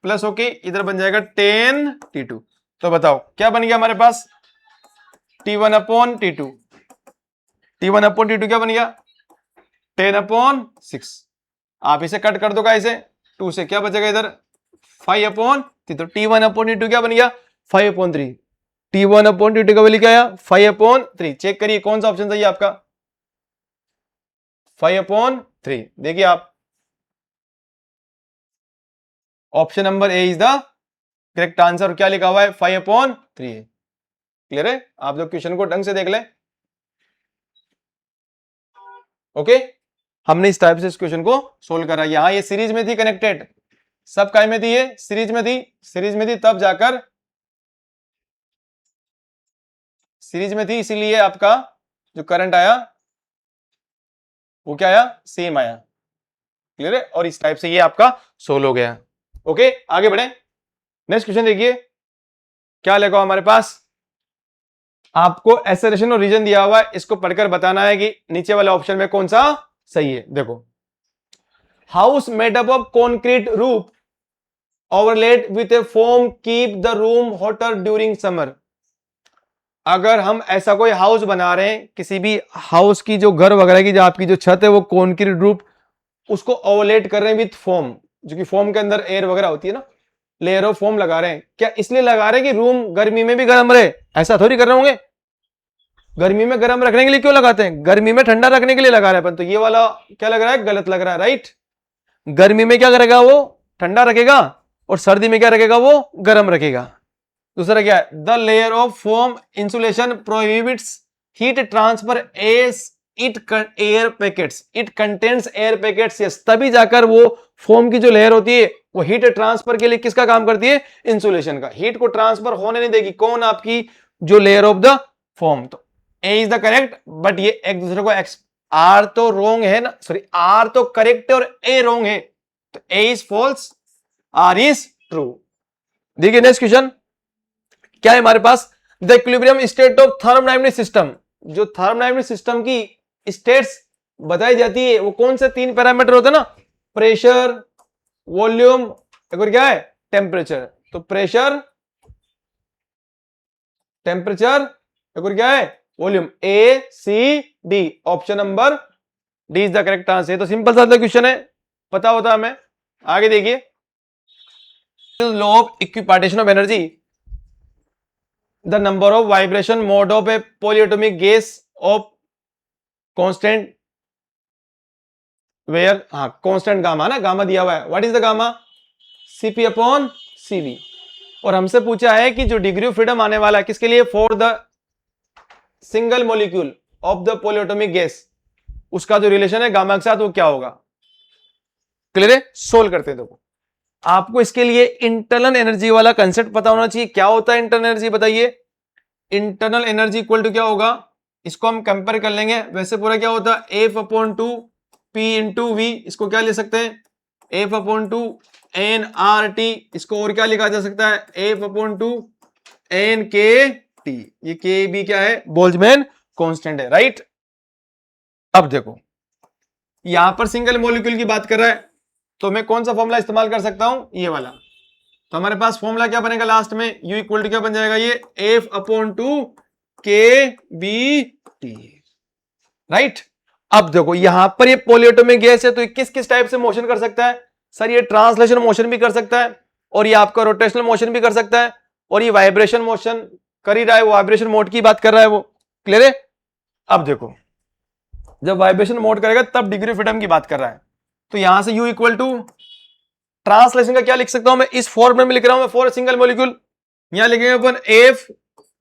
प्लस होके इधर बन जाएगा 10t2। तो बताओ क्या बन गया हमारे पास t1 upon t2, t1 upon t2 क्या बन गया 10 अपॉन 6। आप इसे कट कर दो कैसे, 2 से क्या बचेगा इधर 5 अपॉन 3, तो t1 अपॉन t2 क्या बन गया 5 अपॉन 3, t1 अपॉन t2 का वैल्यू क्या आया 5 अपॉन 3। चेक करिए कौन सा ऑप्शन सही है आपका 5 अपॉन 3। देखिए आप, option number A is the correct answer, क्या लिखा हुआ है 5 अपॉन 3 है। क्लियर है, आप लोग क्वेश्चन को ढंग से देख लें। ओके, हमने इस टाइप से इस क्वेश्चन को सोल्व करा। यहां ये सीरीज में थी कनेक्टेड, सब काय में थी, ये सीरीज में थी, सीरीज में थी तब जाकर सीरीज में थी, इसीलिए आपका जो करंट आया वो क्या आया सेम आया। क्लियर है, और इस टाइप से ये आपका सोल्व हो गया। ओके, आगे बढ़े, नेक्स्ट क्वेश्चन देखिए क्या लगा हमारे पास। आपको एसेलेरेशन और रीजन दिया हुआ है, इसको पढ़कर बताना है कि नीचे वाले ऑप्शन में कौन सा सही है। देखो, house made up of concrete roof overlaid with a foam keep the room hotter during summer. अगर हम ऐसा कोई हाउस बना रहे हैं, किसी भी हाउस की जो घर वगैरह की जो आपकी जो छत है वो कॉन्क्रीट रूफ, उसको ओवरलेड कर रहे हैं विथ फोम, जो कि फोम के अंदर एयर वगैरह होती है ना, लेयर ऑफ फोम लगा रहे हैं। क्या इसलिए लगा रहे हैं कि रूम गर्मी में भी गर्म रहे? ऐसा थोड़ी कर रहे होंगे। गर्मी में गर्म रखने के लिए क्यों लगाते हैं? गर्मी में ठंडा रखने के लिए लगा रहे हैं। तो ये वाला क्या लग रहा है, गलत लग रहा है, राइट। गर्मी में क्या करेगा वो ठंडा रखेगा, और सर्दी में क्या रखेगा वो गर्म रखेगा। दूसरा क्या है, the layer of foam insulation prohibits heat transfer as it air packets, it contains air packets. Yes, तभी जाकर वो फोम की जो लेयर होती है वो हीट ट्रांसफर के लिए किसका काम करती है, इंसुलेशन का। हीट को ट्रांसफर होने नहीं देगी, कौन, आपकी जो लेयर ऑफ द फोम। तो A is the correct, but ये एक दूसरे को आर तो रोंग है ना, सॉरी आर तो करेक्ट है और ए रोंग है, तो A is false, R is true. देखिए नेक्स्ट क्वेश्चन क्या है हमारे पास, the equilibrium state of thermodynamic system. जो थर्मोडायनामिक सिस्टम की स्टेट्स बताई जाती है। वो कौन से 3 पैरामीटर होते हैं ना, प्रेशर, वॉल्यूम, एक और क्या है, टेम्परेचर। तो प्रेशर, टेम्परेचर, एक और क्या है, volume. A C D, option number D is the correct answer. तो सिंपल सा क्वेश्चन है, पता होता है हमें। आगे देखिए, law of equipartition of energy, the number of vibration mode of a polyatomic gas of constant where, हाँ कांस्टेंट गामा ना, गामा दिया हुआ है। What is the gamma, CP upon CV. और हमसे पूछा है कि जो डिग्री ऑफ फ्रीडम आने वाला है किसके लिए, for the single molecule of the polyatomic gas, उसका जो रिलेशन है गामा के साथ वो क्या होगा। क्लियर है, सोल्व करते हैं। देखो आपको इसके लिए इंटरनल एनर्जी वाला कंसेप्ट पता होना चाहिए। क्या होता है इंटरनल एनर्जी, बताइए। इंटरनल एनर्जी इक्वल टू क्या होगा, इसको हम कंपेयर कर लेंगे। वैसे पूरा क्या होता है, F upon two P into V, इसको क्या ले सकते हैं, F upon two N R T, इसको और क्या लिखा जा सकता है, F upon two N K T. ये के बी क्या है, बोल्ट्जमैन कांस्टेंट है, राइट। अब देखो यहां पर सिंगल मॉलिक्यूल की बात कर रहा है, तो मैं कौन सा फॉर्मूला इस्तेमाल कर सकता हूं, ये वाला। तो हमारे पास फॉर्मूला क्या बनेगा लास्ट में, U इक्वल टू क्या बन जाएगा, ये एफ अपॉन टू के बी टी, राइट। अब देखो यहां पर ये पॉलीएटॉमिक गैस है, तो ये किस किस टाइप से मोशन कर सकता है, सर ये ट्रांसलेशन मोशन भी कर सकता है, और ये आपका रोटेशनल मोशन भी कर सकता है, और ये वाइब्रेशन मोशन कर ही रहा है, वो वाइब्रेशन मोड की बात कर रहा है वो। क्लियर है। अब देखो जब वाइब्रेशन मोड करेगा तब डिग्री ऑफ फ्रीडम की बात कर रहा है। तो यहां से U इक्वल टू ट्रांसलेशन का क्या लिख सकता हूं मैं, इस फॉर्म में लिख रहा हूं मैं, फॉर सिंगल मॉलिक्यूल। यहां लिखेंगे अपन एफ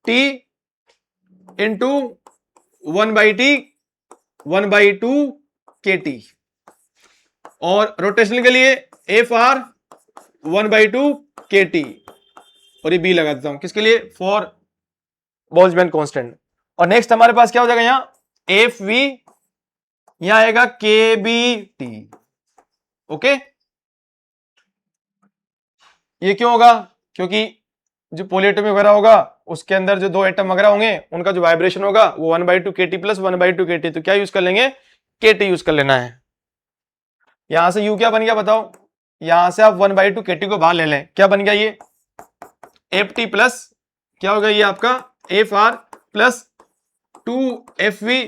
टी इंटू 1/T 1/2 के टी, और रोटेशनल के लिए एफ आर 1/2 के टी, और ये बी लगा देता हूं किसके लिए, फॉर बोल्ट्जमैन कांस्टेंट। और नेक्स्ट हमारे पास क्या हो जाएगा, यहां एफ वी, यहां आएगा के बी टी। ओके, ये क्यों होगा, क्योंकि जो पॉलीएटॉमिक वगैरह होगा उसके अंदर जो 2 एटम वगैरह होंगे उनका जो वाइब्रेशन होगा वो 1/2 kT प्लस 1/2 kT, तो क्या यूज कर लेंगे, kT यूज कर लेना है। यहां से U क्या बन गया बताओ, यहां से आप 1/2 kT को बाहर ले लें, क्या बन गया ये एफ टी प्लस क्या होगा ये आपका F R plus 2 F V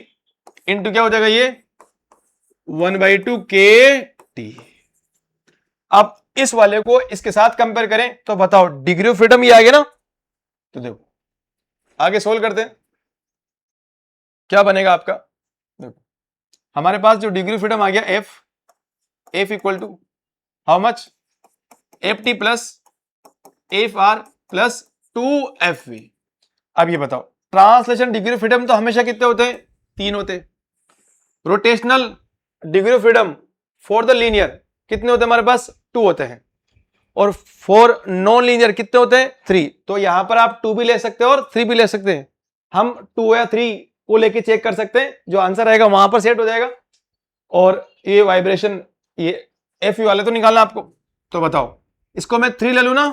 into क्या हो जाएगा ये 1/2 के टी। अब इस वाले को इसके साथ कंपेयर करें तो बताओ डिग्री ऑफ फ्रीडम ये आ गया ना। तो देखो आगे सोल्व करते हैं, क्या बनेगा आपका। देखो हमारे पास जो डिग्री ऑफ फ्रीडम आ गया F equal to how much, F T plus F R plus 2 F V. अब ये बताओ ट्रांसलेशन डिग्री ऑफ फ्रीडम तो हमेशा कितने होते हैं, 3 होते हैं। Rotational degree of freedom for the linear कितने होते हैं हमारे पास, 2 होते हैं। और फॉर नॉन लीनियर कितने होते हैं, 3। तो यहां पर आप 2 भी ले सकते हैं और 3 भी ले सकते हैं। हम 2 या 3 को लेके चेक कर सकते हैं, जो आंसर आएगा वहां पर सेट हो जाएगा। और ये वाइब्रेशन ये एफ वाले तो निकालना आपको। तो बताओ इसको मैं 3 ले लू ना,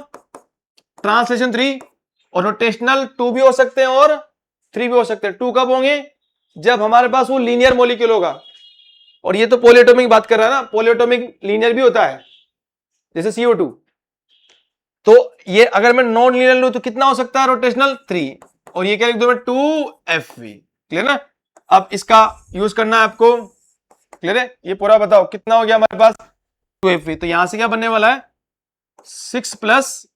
ट्रांसलेशन 3, और रोटेशनल 2 भी हो सकते हैं और 3 भी हो सकते हैं। 2 कब होंगे, जब हमारे पास वो लीनियर मॉलिक्यूल होगा। और ये तो पॉलीएटॉमिक बात कर रहा है ना, पॉलीएटॉमिक लीनियर भी होता है जैसे CO2। तो ये अगर मैं नॉन लीनियर लूं तो कितना हो सकता है, रोटेशनल 3, और ये क्या लिख दो मैं 2FV। क्लियर ना। अब इसका यूज करना है आपको, क्लियर है। ये पूरा बताओ कितना हो गया हमारे पास 2FV। तो यहां से क्या बनने वाला है 6 +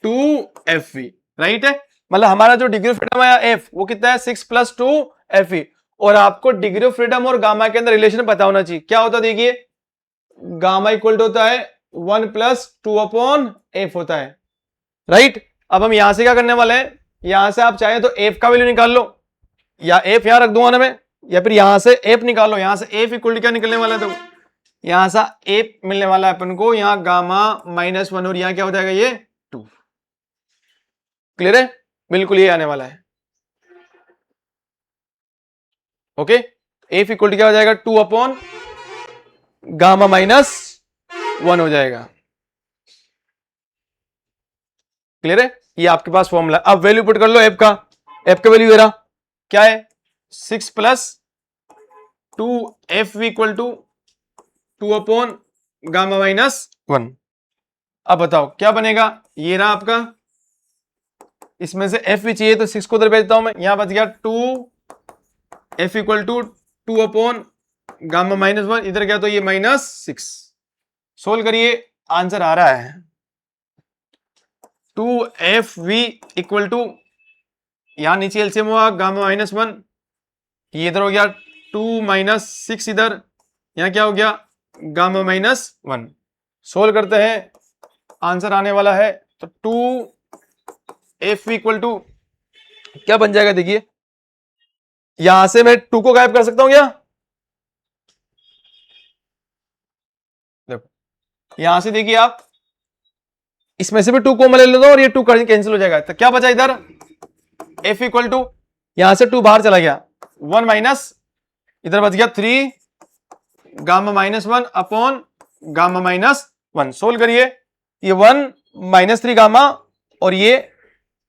2FV, राइट है। मतलब हमारा जो डिग्री ऑफ फ्रीडम है एफ वो कितना है 6 + 2FV। और आपको डिग्री ऑफ फ्रीडम और गामा के अंदर रिलेशन पता होना चाहिए। क्या होता है देखिए, गामा इक्वल टू होता है 1 + 2/F होता है, राइट। अब हम यहां से क्या करने वाले हैं, यहां से आप चाहे तो एफ का वैल्यू निकाल लो, या एफ यहां रख दूंगा ना मैं, या फिर यहां से एफ निकालो। यहां से एफ इक्वल टू क्या निकलने वाला है, तो यहां से एफ मिलने वाला है अपन को, यहां गामा -1, और यहां क्या हो जाएगा ये 2। क्लियर है, बिल्कुल ये आने वाला है। ओके, एफ इक्वल टू क्या हो जाएगा 2/γ -1 हो जाएगा। क्लियर है, ये आपके पास फॉर्मूला। अब वैल्यू पुट कर लो एफ का। एफ का वैल्यू मेरा क्या है 6 + 2F equal to 2 upon gamma minus 1। अब बताओ क्या बनेगा, ये रहा आपका, इसमें से F भी चाहिए तो 6 को उधर भेज देता हूं मैं, यहां बच गया 2F equal to 2 upon gamma minus 1, इधर क्या तो ये -6। सोल्व करिए, आंसर आ रहा है 2FV इक्वल टू, यहां नीचे एलसीएम हुआ गामा माइनस 1, ये इधर हो गया 2 - 6 इधर, यहां क्या हो गया गामा माइनस 1। सोल्व करते हैं, आंसर आने वाला है तो 2F इक्वल टू क्या बन जाएगा, देखिए यहां से मैं 2 को गायब कर सकता हूं क्या, देखो यहां से देखिए आप, इसमें से भी 2 कॉमन ले लेता हूं और ये 2 कैंसिल हो जाएगा, तो क्या बचा इधर F इक्वल टू, यहां से 2 बाहर चला गया, 1 माइनस, इधर बच गया 3 gamma minus 1 upon gamma minus 1। Solve करिए, ये 1 - 3 गामा और ये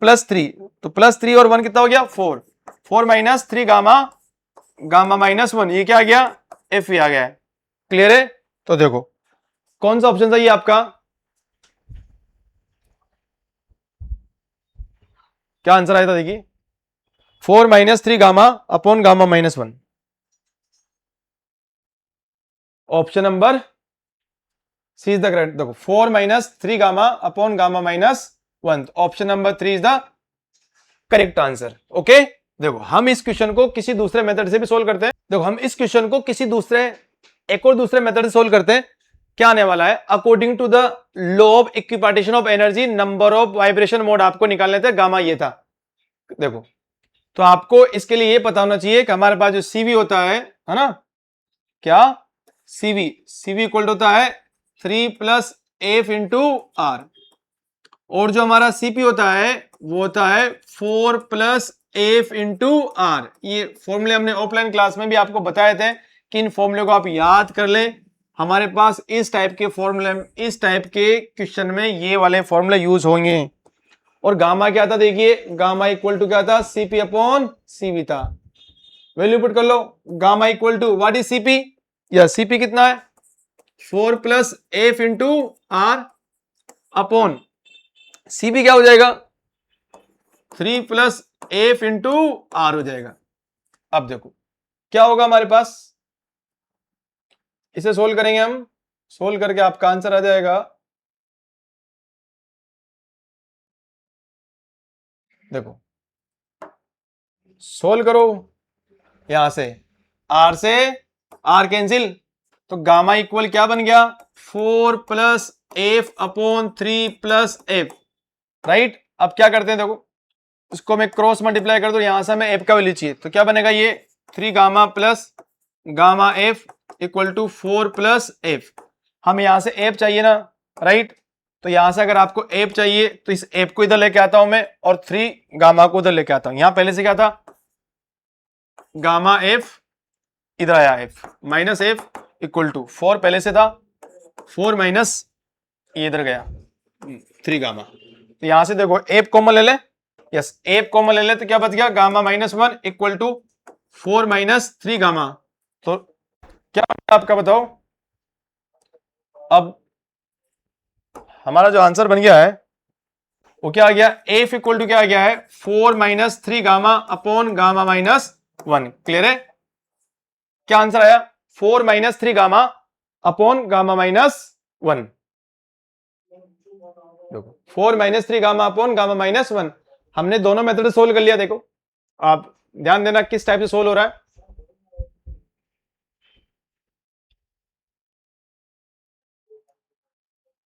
+3, तो +3 और 1 कितना हो गया 4, 4 - 3 गामा, गामा माइनस 1, ये क्या आ गया F आ गया है। क्लियर है, तो देखो कौन सा ऑप्शन था ये आपका, क्या आंसर आया था, देखिए 4 - 3 gamma upon gamma minus 1, option number C is the correct. देखो 4 - 3 gamma upon gamma minus 1, option number 3 is the correct answer. Okay, देखो हम इस क्वेश्चन को किसी दूसरे मेथड से भी सोल्व करते हैं, देखो हम इस क्वेश्चन को किसी दूसरे, एक और दूसरे मेथड से सोल्व करते हैं। क्या आने वाला है, according to the law of equipartition of energy number of vibration mode आपको निकालने थे, गामा ये था। देखो तो आपको इसके लिए ये पता होना चाहिए कि हमारे पास जो सीवी होता है ना, क्या सीवी इक्वल होता है 3 + F × R, और जो हमारा सीपी होता है वो होता है 4 + F × R। ये फॉर्मूले हमने ऑफलाइन क्लास में भी आपको बताए थे कि इन फॉर्मूले को आप याद कर लें। हमारे पास इस टाइप के फॉर्मूले, इस टाइप के क्वेश्चन में ये वाले फॉर्मूले यूज होंगे। और गामा क्या था, देखिए गामा इक्वल टू क्या था, सीपी अपॉन सीवी था। वैल्यू पुट कर लो, gamma equal to what is CP, या सीपी कितना है 4 + F × R अपॉन सीपी क्या हो जाएगा 3 + F × R हो जाएगा। अब देखो क्या होगा हमारे पास, इसे सोल्व करेंगे हम, सोल्व करके आपका आंसर आ जाएगा, देखो सोल्व करो, यहां से R कैंसिल, तो गामा इक्वल क्या बन गया 4 + F अपॉन 3 + F, राइट। अब क्या करते हैं, देखो इसको मैं क्रॉस मल्टीप्लाई कर दूं, यहां से हमें F का वैल्यू चाहिए, तो क्या बनेगा ये 3 gamma plus gamma F equal to 4 + F। हम यहां से F चाहिए ना, राइट, तो यहां से अगर आपको F चाहिए तो इस F को इधर लेके आता हूं मैं, और 3 गामा को उधर लेके आता हूं। यहां पहले से क्या था गामा F, इधर आया F -F इक्वल टू 4 पहले से था, 4 माइनस ये इधर गया 3 गामा, तो यहां से देखो F कॉमन ले ले, यस F कॉमन ले ले, तो क्या बच गया गामा -1 इक्वल टू 4 - 3 गामा। तो क्या आपका बताओ, अब हमारा जो आंसर बन गया है वो क्या आ गया, F इक्वल टू क्या आ गया है 4 - 3 गामा अपॉन गामा -1। क्लियर है, क्या आंसर आया 4 - 3 गामा अपॉन गामा -1। देखो 4 - 3 गामा अपॉन गामा -1, हमने दोनों मेथड सोल्व कर लिया। देखो आप ध्यान देना किस टाइप से सोल्व हो रहा है।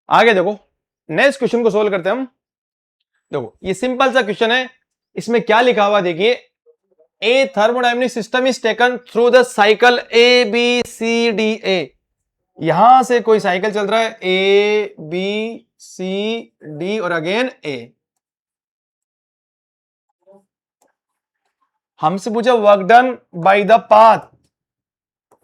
आगे देखो नेक्स्ट क्वेश्चन को सोल्व करते हैं हम। देखो ये सिंपल सा क्वेश्चन है, इसमें क्या लिखा हुआ देखिए, a thermodynamic system is taken through the cycle ABCDA। यहां से कोई साइकिल चल रहा है ABCD और अगेन A। हमसे पूछा work done by the path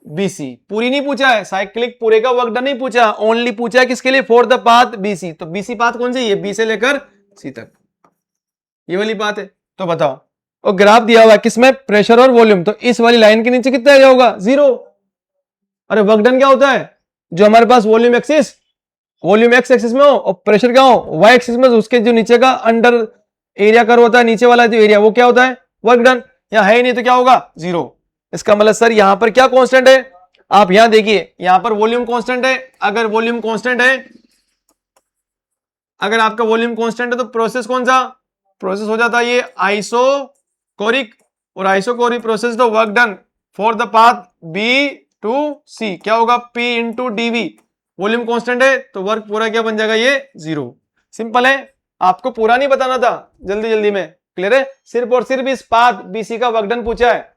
BC, पूरी नहीं पूछा है, साइक्लिक पूरे का वर्क डन नहीं पूछा, ओनली पूछा है किसके लिए फॉर द पाथ BC। तो BC पाथ कौन सी, ये B से लेकर C तक, ये वाली बात है। तो बताओ, और ग्राफ दिया हुआ है किसमें, प्रेशर और वॉल्यूम, तो इस वाली लाइन के नीचे कितना एरिया होगा 0। अरे वर्क डन क्या होता है, जो हमारे पास volume axis, volume X axis में हो और प्रेशर क्या हो वाई एक्सिस में, उसके जो नीचे का अंडर एरिया कर्व होता है, नीचे वाला जो एरिया, वो क्या होता है वर्क डन। यहाँ है ही नहीं तो क्या होगा जीरो। इसका मतलब सर यहाँ पर क्या कांस्टेंट है, आप यहां देखिए यहां पर वॉल्यूम कांस्टेंट है। अगर वॉल्यूम कांस्टेंट है, अगर आपका वॉल्यूम कांस्टेंट है तो प्रोसेस कौन सा, प्रोसेस हो जाता है ये आइसोकोरिक, और आइसोकोरिक प्रोसेस तो work done for the path B to C क्या होगा P into DV. Volume constant है तो वर्क पूरा क्या बन जाएगा ये जीरो। सिंपल है, आपको पूरा नहीं बताना था, जल्दी जल्दी में क्लियर है, सिर्फ और सिर्फ इस पाथ BC का वर्क डन पूछा है,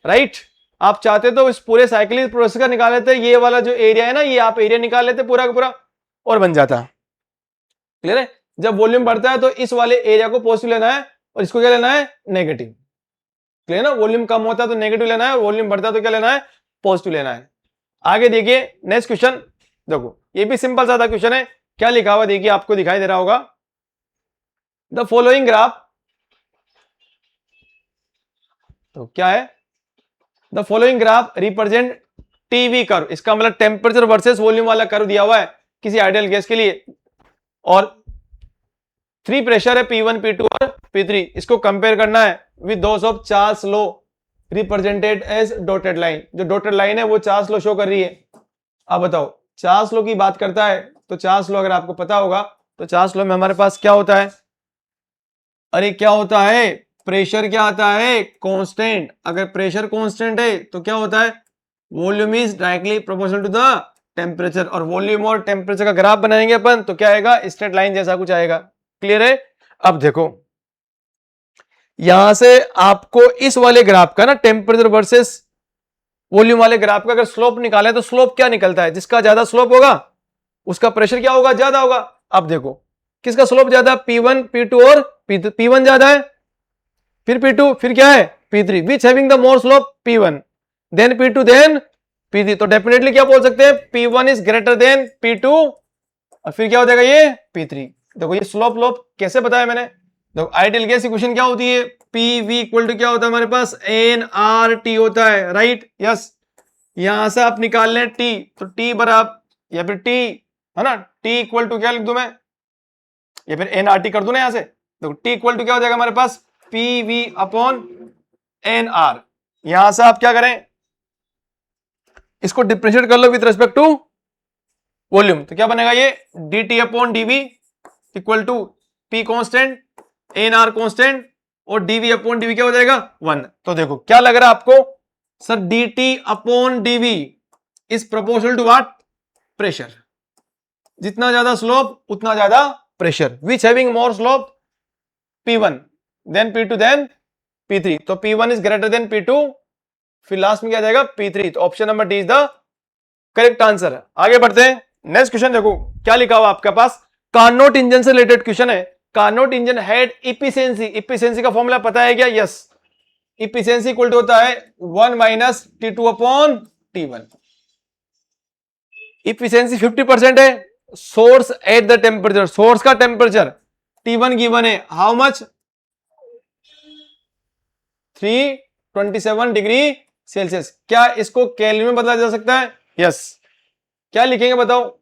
राइट। आप चाहते तो इस पूरे साइक्लिक प्रोसेस का निकाल लेते, ये वाला जो एरिया है ना, ये आप एरिया निकाल लेते पूरा का पूरा और बन जाता। क्लियर है, जब वॉल्यूम बढ़ता है तो इस वाले एरिया को पॉजिटिव लेना है और इसको क्या लेना है नेगेटिव। क्लियर ना, वॉल्यूम कम होता है तो नेगेटिव लेना है, वॉल्यूम बढ़ता है तो क्या लेना है पॉजिटिव लेना है। आगे देखिए नेक्स्ट क्वेश्चन, देखो ये भी सिंपल सा क्वेश्चन है, क्या लिखा हुआ देखिए, आपको दिखाई दे रहा होगा, द फॉलोइंग ग्राफ, तो क्या है, the following graph represent TV curve, इसका मतलब टेम्परेचर वर्सेस वॉल्यूम वाला कर्व दिया हुआ है किसी आइडियल गैस के लिए, और 3 प्रेशर है P1 P2 और P3, इसको कंपेयर करना है with those of Charles law represented as dotted line, जो डॉटेड लाइन है वो चार्ल्स लॉ शो कर रही है। अब बताओ चार्ल्स लॉ की बात करता है तो चार्ल्स लॉ अगर आपको पता होगा तो चार्ल्स लॉ में हमारे पास क्या होता है, अरे क्या होता है, प्रेशर क्या आता है कांस्टेंट, अगर प्रेशर कांस्टेंट है तो क्या होता है volume is directly proportional to the temperature, और वॉल्यूम और टेम्परेचर का ग्राफ बनाएंगे अपन तो क्या आएगा स्ट्रेट लाइन जैसा कुछ आएगा। क्लियर है, अब देखो यहां से आपको इस वाले ग्राफ का ना टेम्परेचर वर्सेस वॉल्यूम वाले ग्राफ का अगर स्लोप निकाले तो स्लोप क्या निकलता है, जिसका ज्यादा स्लोप होगा उसका प्रेशर क्या होगा ज्यादा होगा। अब देखो किसका स्लोप ज्यादा, P1 P2 और P1 ज्यादा है, फिर P2, फिर क्या है P3, which having the more slope P1 then P2 then P3, तो डेफिनेटली क्या बोल सकते हैं P1 is greater than P2 और फिर क्या हो जाएगा ये P3। देखो ये स्लोप लोप कैसे बताया मैंने, देखो आइडियल गैस इक्वेशन क्या होती है, PV इक्वल टू क्या होता है हमारे पास nRT होता है, राइट यस। यहां से आप निकाल लें T, तो T बराबर या फिर T है ना, T इक्वल टू क्या लिख दूं मैं, या फिर nRT कर दूं ना यहां से, देखो T इक्वल टू क्या हो जाएगा हमारे पास PV अपॉन nR। यहां से आप क्या करें इसको डिफरेंशिएट कर लो विद रेस्पेक्ट टू वॉल्यूम, तो क्या बनेगा ये dt upon dv equal to P constant nR constant और dv अपॉन dv क्या हो जाएगा 1। तो देखो क्या लग रहा है आपको sir, dt upon dv is proportional to what pressure, जितना ज्यादा स्लोप उतना ज्यादा pressure, which having more slope P1 then P2 then P3, तो P1 is greater than P2, फिर लास्ट में क्या जाएगा P3, तो option number D is the correct answer. आगे बढ़ते हैं नेक्स्ट क्वेश्चन, देखो क्या लिखा हुआ आपके पास, कार्नोट इंजन से रिलेटेड क्वेश्चन है। Carnot engine had efficiency, efficiency का फॉर्मूला पता है क्या, यस इफिशिएंसी इक्वल टू होता है 1 minus T2 upon T1। Efficiency 50% है, source at the temperature, source का टेम्परेचर T1 गिवन है हाउ मच 327 डिग्री सेल्सियस, क्या इसको केल्विन में बदला जा सकता है, यस क्या लिखेंगे बताओ,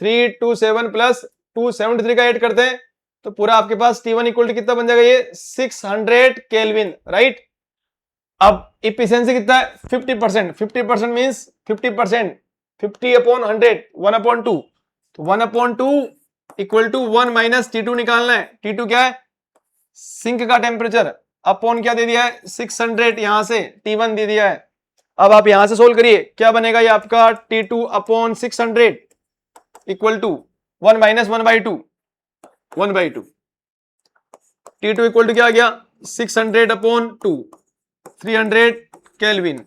327 प्लस 273 का ऐड करते हैं तो पूरा आपके पास T1 इक्वल टू कितना बन जाएगा ये 600 केल्विन, राइट। अब इफिशिएंसी कितना है 50%, 50% मींस 50%, 50 अपॉन 100 1 अपॉन 2, तो 1 upon 2 equal to 1 minus T2 निकालना है, T2 क्या है सिंक का टेम्परेचर, अपॉन क्या दे दिया है 600, यहां से T1 दे दिया है। अब आप यहां से सोल्व करिए क्या बनेगा ये आपका T2 upon 600 equal to 1 minus 1/2, 1/2, T2 equal to क्या आ गया 600 अपॉन 2, 300 केल्विन।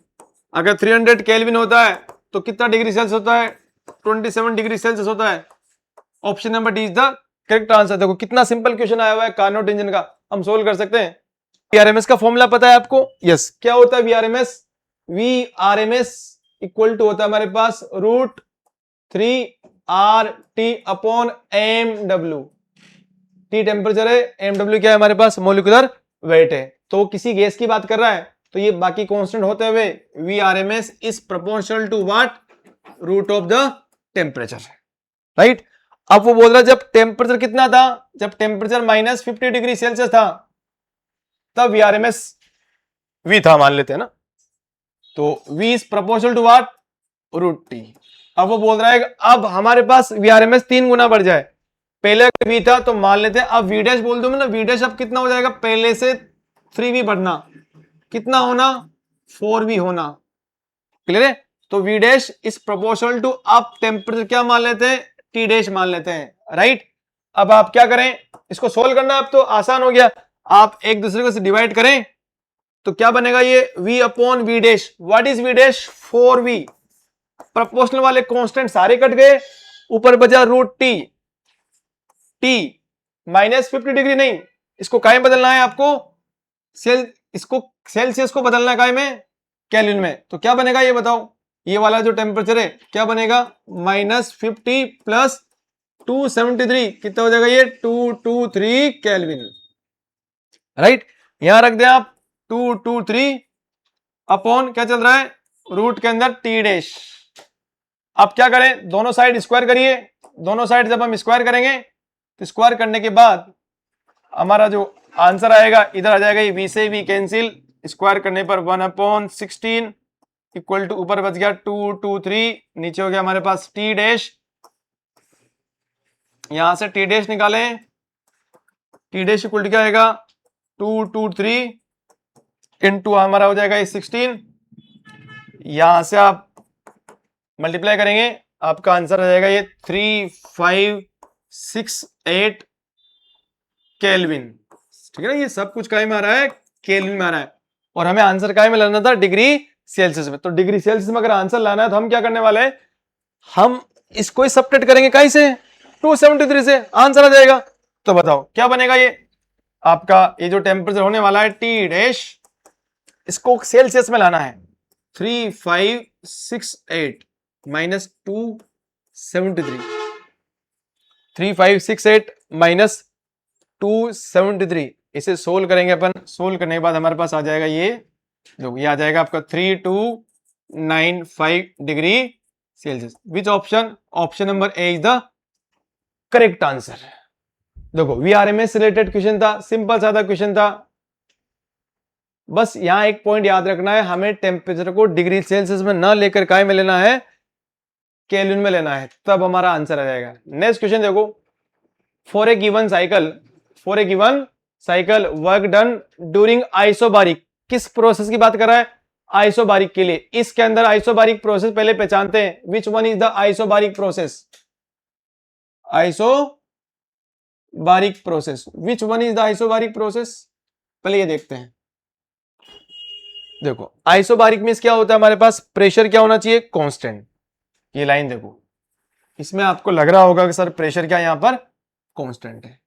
अगर 300 केल्विन होता है तो कितना डिग्री सेल्सियस होता है 27 डिग्री सेल्सियस होता है। Option number D is the correct answer. देखो कितना सिंपल क्वेश्चन आया हुआ है, कार्नोट इंजन का हम सोल्व कर सकते हैं। वीआरएमएस का फॉर्मूला पता है आपको, यस क्या होता है वीआरएमएस, वीआरएमएस इक्वल टू होता है हमारे पास √3RT upon mw, T temperature है, mw क्या है हमारे पास मोलिकुलर वेट है। तो किसी गैस की बात कर रहा है तो ये बाकी कांस्टेंट होते हुए Vrms is proportional to what, root of the temperature, right. अब वो बोल रहा है जब टेम्परेचर कितना था, जब टेम्परेचर -50 डिग्री सेल्सियस था तब Vrms V था, मान लेते हैं ना, तो V is proportional to what, root T. अब वो बोल रहा है अब हमारे पास Vrms 3 गुना बढ़ जाए, पहले V था तो मान लेते हैं अब V डैश बोल दूं मैं ना, V डैश अब कितना हो जाएगा, पहले से 3V बढ़ना, कितना होना, 4V होना, क्लियर है। तो V dash is proportional to, अब टेम्परेचर क्या मान लेते हैं, T डैश मान लेते हैं, राइट। अब आप क्या करें, इसको सोल्व करना, अब तो आसान हो गया, आप एक दूसरे को डिवाइड करें तो क्या बनेगा, ये V upon V dash, what is V dash, 4V, proportional वाले कांस्टेंट सारे कट गए, ऊपर बचा रूट टी, टी -50 डिग्री नहीं, इसको काय में बदलना है आपको, इसको सेल्सियस को बदलना है काय में, केल्विन में, तो क्या बनेगा ये बताओ, ये वाला जो टेम्परेचर है क्या बनेगा, -50 प्लस 273 कितना हो जाएगा, ये 223 केल्विन, राइट। यहां रख दें आप 223 अपॉन क्या चल रहा है, रूट के अंदर टी डैश। अब क्या करें, दोनों साइड स्क्वायर करिए, दोनों साइड जब हम स्क्वायर करेंगे तो स्क्वायर करने के बाद हमारा जो आंसर आएगा इधर आ जाएगा, ये V से V कैंसिल, स्क्वायर करने पर 1/16 इक्वल टू, ऊपर बच गया 223, नीचे हो गया हमारे पास टी डैश, यहां से टी डैश निकालें, टी डैश इक्वल टू क्या आएगा, 223 इंटू हमारा हो जाएगा ये 16, यहां से आप मल्टीप्लाई करेंगे आपका आंसर आ जाएगा ये 3568 केल्विन, ठीक है ना। ये सब कुछ काय में आ रहा है, केल्विन में आ रहा है, और हमें आंसर काय में लाना था, डिग्री सेल्सियस में। तो डिग्री सेल्सियस में अगर आंसर लाना है तो हम क्या करने वाले हैं, हम इसको ही सबट्रैक्ट करेंगे काय से, 273 से, आंसर आ जाएगा। तो बताओ क्या बनेगा, ये आपका ये जो टेम्परेचर होने वाला है टी डैश, इसको सेल्सियस में लाना है, 3568 माइनस 273, 3568 माइनस 273, इसे सोल्व करेंगे अपन, सोल्व करने के बाद हमारे पास आ जाएगा ये, जो ये आ जाएगा आपका 3295 degree Celsius. Which option, option number A is the correct answer. देखो Vrms रिलेटेड क्वेश्चन था, सिंपल सादा क्वेश्चन था, बस यहां एक पॉइंट याद रखना है, हमें टेम्परेचर को डिग्री सेल्सियस में ना लेकर काय में लेना है, केल्विन में लेना है, तब हमारा आंसर आ जाएगा। नेक्स्ट क्वेश्चन देखो, for a given cycle work done during isobaric, किस प्रोसेस की बात कर रहा है, आइसोबारिक के लिए। इसके अंदर आइसोबारिक प्रोसेस पहले पहचानते हैं, which one is the isobaric process, isobaric process, which one is the isobaric process, पहले ये देखते हैं। देखो आइसोबारिक में क्या होता है, हमारे पास प्रेशर क्या होना चाहिए, कांस्टेंट, ये लाइन देखो, इसमें आपको लग रहा होगा कि सर प्रेशर क्या यहां पर कांस्टेंट है।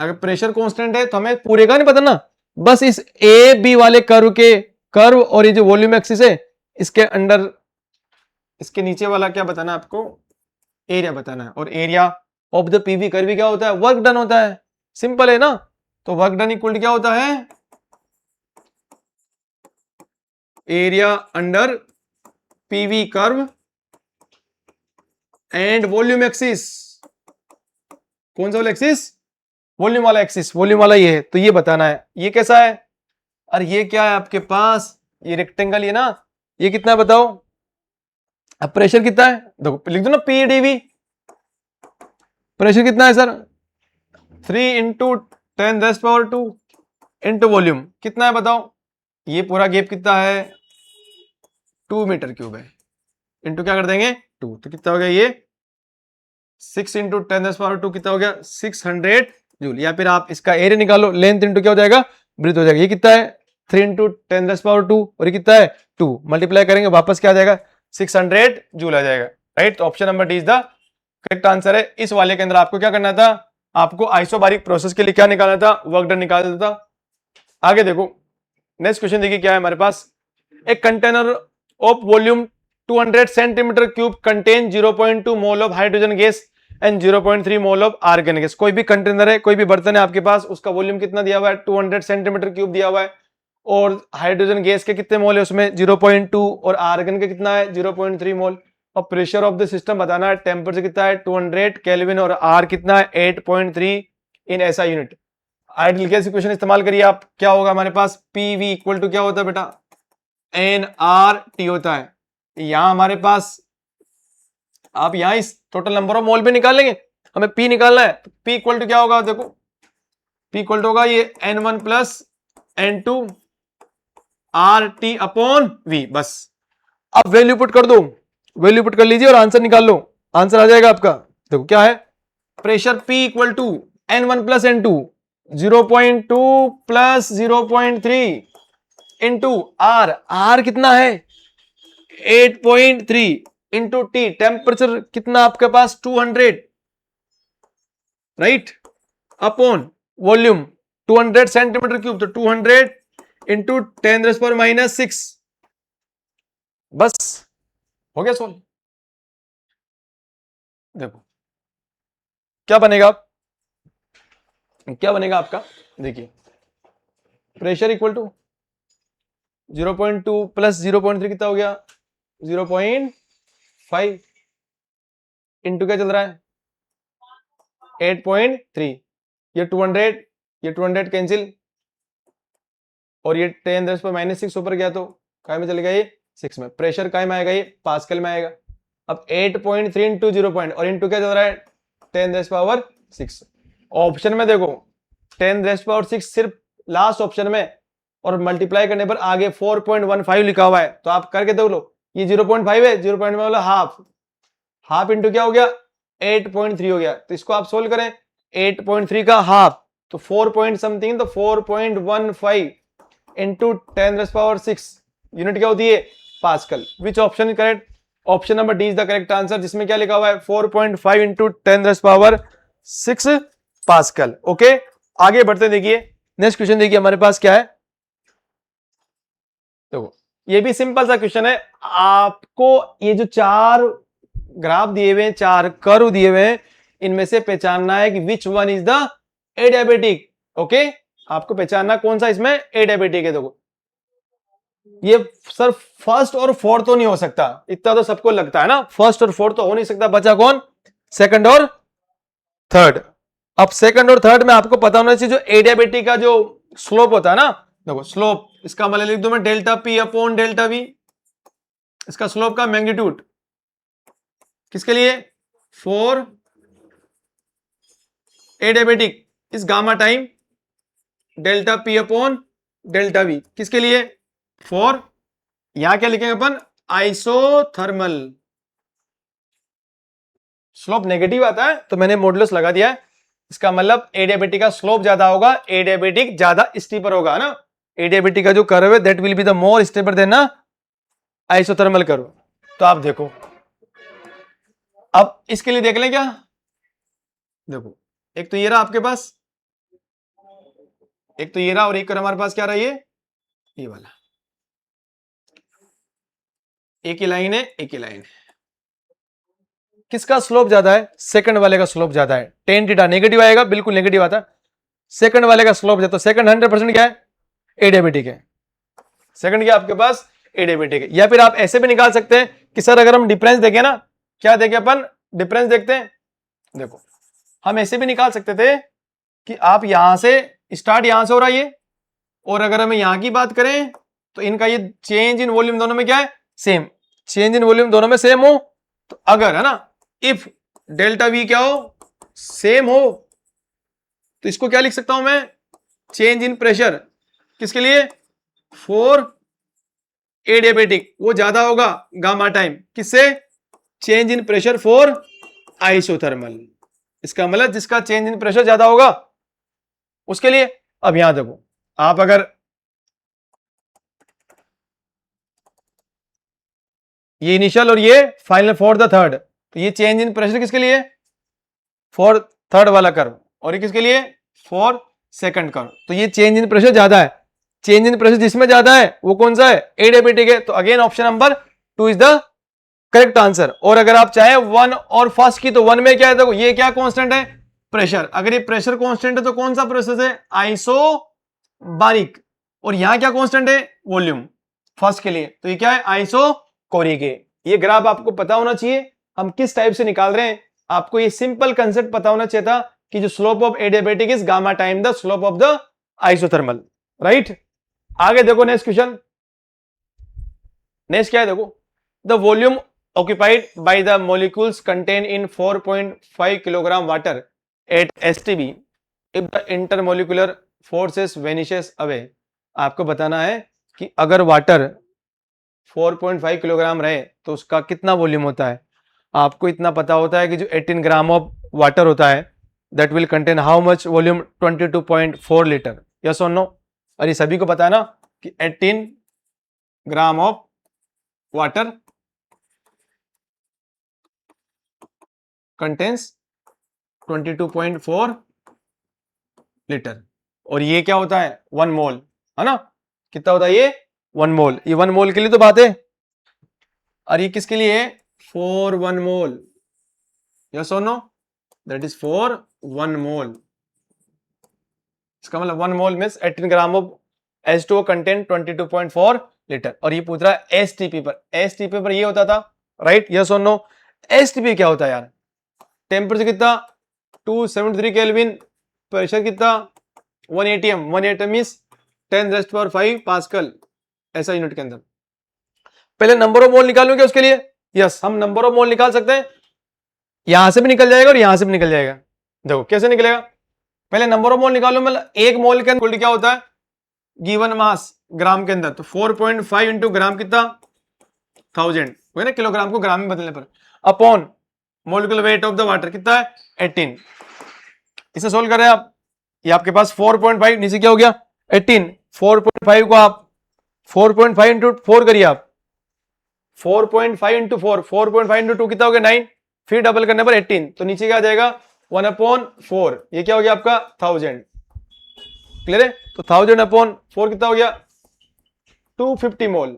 अगर प्रेशर कांस्टेंट है तो हमें पूरे का नहीं पता ना, बस इस ए बी वाले कर्व और ये जो वॉल्यूम एक्सिस है इसके अंडर, इसके नीचे वाला क्या बताना है आपको, एरिया बताना है, और area of the PV curve क्या होता है, वर्क डन होता है, सिंपल है ना। तो वर्क डन इक्वल टू क्या होता है, area under PV curve and volume axis, कौन सा वाला एक्सिस, वॉल्यूम वाला एक्सिस, वॉल्यूम वाला ये है, तो ये बताना है। ये कैसा है, और ये क्या है आपके पास, ये रेक्टेंगल ये ना, ये कितना है बताओ, अब प्रेशर कितना है, देखो लिख दो ना पीडीवी, प्रेशर कितना है सर, 3 इंटू 10⁻² इंटू वॉल्यूम कितना है बताओ, ये पूरा गैप कितना है 2 मीटर क्यूब है, इंटू क्या कर देंगे 2, तो कितना हो गया ये 6 इंटू 10⁻² कितना हो गया 600 जूल, या फिर आप इसका एरिया निकालो, लेंथ इंटू क्या हो जाएगा ब्रीथ हो जाएगा, ये कितना है 3 इंटू 10⁻², और ये कितना है 2, मल्टीप्लाई करेंगे वापस क्या आ जाएगा 600 जूल आ जाएगा, राइट। तो option number D is the correct answer है। इस वाले के अंदर आपको क्या करना था, आपको आइसोबारिक प्रोसेस के लिए क्या निकालना था, वर्क डन निकालना था। आगे देखो नेक्स्ट क्वेश्चन देखिए क्या है हमारे पास, एक container of volume 200 centimetre cube contain 0.2 mole of hydrogen gas and 0.3 mole of argon gas. कोई भी कंटेनर है, कोई भी बर्तन है आपके पास, उसका वॉल्यूम कितना दिया हुआ है 200 सेंटीमीटर क्यूब दिया हुआ है, और हाइड्रोजन गैस के कितने मोल है उसमें 0.2 और आर्गन का कितना है 0.3 मोल। और प्रेशर ऑफ द सिस्टम बताना है, टेम्परेचर कितना है 200 केल्विन और आर कितना है 8.3 इन SI unit. Ideal gas equation इस्तेमाल करिए आप, क्या होगा हमारे पास पीवी इक्वल टू क्या होता है बेटा एन आर टी होता है। यहां हमारे पास आप यहां इस टोटल नंबर ऑफ मोल पे निकालेंगे, हमें पी निकालना है, तो पी इक्वल टू क्या होगा देखो, पी इक्वल टू होगा ये n1 plus n2 R T upon V. बस अब वैल्यू पुट कर दो, वैल्यू पुट कर लीजिए और आंसर निकाल लो, आंसर आ जाएगा आपका। देखो क्या है, pressure P equal to n1 plus n2 0.2 plus 0.3 into R, R कितना है 8.3 इंटू टी, टेम्परेचर कितना आपके पास 200 right, upon volume 200 centimetre cube, तो 200 इंटू 10⁻⁻⁶। बस हो गया सोल्व। देखो क्या बनेगा, क्या बनेगा आपका, देखिए प्रेशर इक्वल टू 0.2 प्लस 0.3 कितना हो गया 0.5 इंटू क्या चल रहा है 8.3, ये 200 ये 200 कैंसिल और ये 10⁻⁻⁶ ऊपर गया तो काय में चले गया ये 6 में। प्रेशर काय में आएगा ये पास्कल में आएगा। अब 8.3 इंटू 0. और इंटू क्या चल रहा है 10⁻6। ऑप्शन में देखो 10⁻6 सिर्फ लास्ट ऑप्शन में, और मल्टीप्लाई करने पर आगे 4.15 लिखा हुआ है, तो आप करके देख लो, ये 0.5 है, 0.5 वाला हाफ, हाफ इंटू क्या हो गया 8.3 हो गया। तो इसको आप सोल्व करें, 8.3 का हाफ तो 4 पॉइंट समथिंग, तो 4.15 इंटू 10⁻6 यूनिट क्या होती है pascal. Which option is correct, option number D is the correct answer, जिसमें क्या लिखा हुआ है 4.5 इंटू 10⁻6 पास्कल। ओके आगे बढ़ते देखिए, नेक्स्ट क्वेश्चन देखिए हमारे पास क्या है। देखो ये भी सिंपल सा क्वेश्चन है, आपको ये जो चार ग्राफ दिए हुए हैं, चार कर्व दिए हुए हैं, इनमें से पहचानना है कि which one is the adiabatic. Okay आपको पहचानना कौन सा इसमें एडियाबेटिक है। देखो ये सर फर्स्ट और फोर्थ तो नहीं हो सकता, इतना तो सबको लगता है ना, फर्स्ट और फोर्थ तो हो नहीं सकता, बचा कौन सेकंड और थर्ड। अब सेकंड और थर्ड में आपको पता होना चाहिए जो एडियाबेटिक का जो स्लोप होता है ना, देखो स्लोप इसका मतलब लिख दूं मैं delta P upon delta we, इसका स्लोप का मैग्नीट्यूड किसके लिए फॉर एडियाबेटिक इस gamma time delta P upon delta we, किसके लिए फॉर, यहां क्या लिखेंगे अपन आइसोथर्मल। स्लोप नेगेटिव आता है तो मैंने मॉडुलस लगा दिया है, इसका मतलब एडियाबेटिक का स्लोप ज्यादा होगा, एडियाबेटिक ज्यादा स्टीपर होगा ना, एडियाबेटिक का जो कर्व है that will be the more steeper than ना आइसोथर्मल कर्व। तो आप देखो अब इसके लिए देख लें क्या, देखो एक तो ये रहा आपके पास, एक तो ये रहा, और एक कर हमारे पास क्या रहा ये वाला, एक ही लाइन है एक ही लाइन है। किसका स्लोप ज्यादा है, सेकंड वाले का स्लोप ज्यादा है, टेन थीटा नेगेटिव आएगा, बिल्कुल नेगेटिव आता है, सेकंड वाले का स्लोप ज्यादा, तो सेकंड 100% क्या है एडियाबेटिक है, सेकंड क्या आपके पास एडियाबेटिक है। या फिर आप ऐसे भी निकाल सकते हैं कि सर अगर हम डिफरेंस देखें ना, क्या देखें अपन डिफरेंस देखते हैं, देखो हम ऐसे भी निकाल सकते थे कि आप यहां से स्टार्ट यहां से हो रहा है ये, और अगर हमें यहां की बात करें तो इनका ये चेंज इन वॉल्यूम दोनों में क्या है सेम, चेंज इन वॉल्यूम दोनों में सेम हो, तो अगर है ना इफ डेल्टा वी क्या हो सेम हो, तो इसको क्या लिख सकता हूं मैं चेंज इन प्रेशर, किसके लिए फॉर एडियाबेटिक, वो ज्यादा होगा गामा टाइम किससे change in pressure for isothermal, इसका मतलब जिसका चेंज इन प्रेशर ज्यादा होगा उसके लिए। अब यहां देखो आप अगर ये इनिशियल और ये फाइनल फॉर द थर्ड, तो ये चेंज इन प्रेशर किसके लिए फॉर थर्ड वाला कर्व, और ये किसके लिए फॉर सेकंड कर्व, तो ये चेंज इन प्रेशर ज्यादा है, चेंज इन प्रेशर जिसमें ज्यादा है वो कौन सा है एडियाबेटिक है, तो again option number 2 is the correct answer. और अगर आप चाहे वन और फर्स्ट की, तो वन में क्या है देखो ये क्या कांस्टेंट है प्रेशर, अगर ये प्रेशर कांस्टेंट है तो कौन सा प्रोसेस है आइसोबारिक, और यहां क्या कांस्टेंट है, वॉल्यूम फर्स्ट के लिए, तो ये क्या है, आइसोकोरिक है। ये ग्राफ आपको पता होना चाहिए हम किस टाइप से निकाल रहे हैं। आपको ये सिंपल कंसेप्ट पता होना चाहिए था कि जो slope of adiabatic is gamma time the slope of the isothermal, right. आगे देखो नेक्स्ट क्वेश्चन, नेक्स्ट क्या है देखो, the volume occupied by the molecules contained in 4.5 kilogram water at STB if the intermolecular forces vanishes away। आपको बताना है कि अगर वाटर 4.5 किलोग्राम रहे तो उसका कितना वॉल्यूम होता है। आपको इतना पता होता है कि जो 18 ग्राम ऑफ वाटर होता है that will contain how much volume, 22.4 litre, yes और नो। और ये सभी को पता है ना कि 18 gram of water contains 22.4 litre. और ये क्या होता है, 1 मोल, है ना। कितना होता है ये, 1 मोल। ये 1 मोल के लिए तो बात है, और ये किसके लिए है, 4 1 मोल, यस और नो, दैट इज 4 1 मोल। इसका मतलब 1 mole means 18 gram of H2O contain 22.4 litre. और ये पूछ रहा है एसटीपी पर, एसटीपी पर ये होता था, राइट, यस और नो। एसटीपी क्या होता है यार, टेम्परेचर कितना 273 केल्विन, प्रेशर कितना 1 atm, 1 atm इज 10⁵ पास्कल, ऐसा यूनिट के अंदर। पहले नंबर ऑफ मोल निकालूंगे उसके लिए, यस हम नंबर ऑफ मोल निकाल सकते हैं, यहां से भी निकल जाएगा और यहां से भी निकल जाएगा। देखो कैसे निकलेगा, पहले नंबर ऑफ मोल निकालो, मतलब एक मोल के अंदर क्या होता है, गिवन मास ग्राम के अंदर, तो 4.5 इंटू ग्राम कितना 1000, हो ना, किलोग्राम को ग्राम में बदलने पर, upon molecular weight of the water कितना है 18। इसे सोल्व कर रहे हैं आप, ये आपके पास 4.5 नीचे क्या हो गया 18, 4.5 को आप 4.5 इंटू 4 करिए आप, 4.5 इंटू 4, 4.5 इंटू 2 कितना हो गया 9, फिर डबल करने पर 18, तो नीचे क्या आ जाएगा 1/4, ये क्या हो गया आपका 1000, क्लियर है। तो 1000/4 कितना हो गया 250 मोल।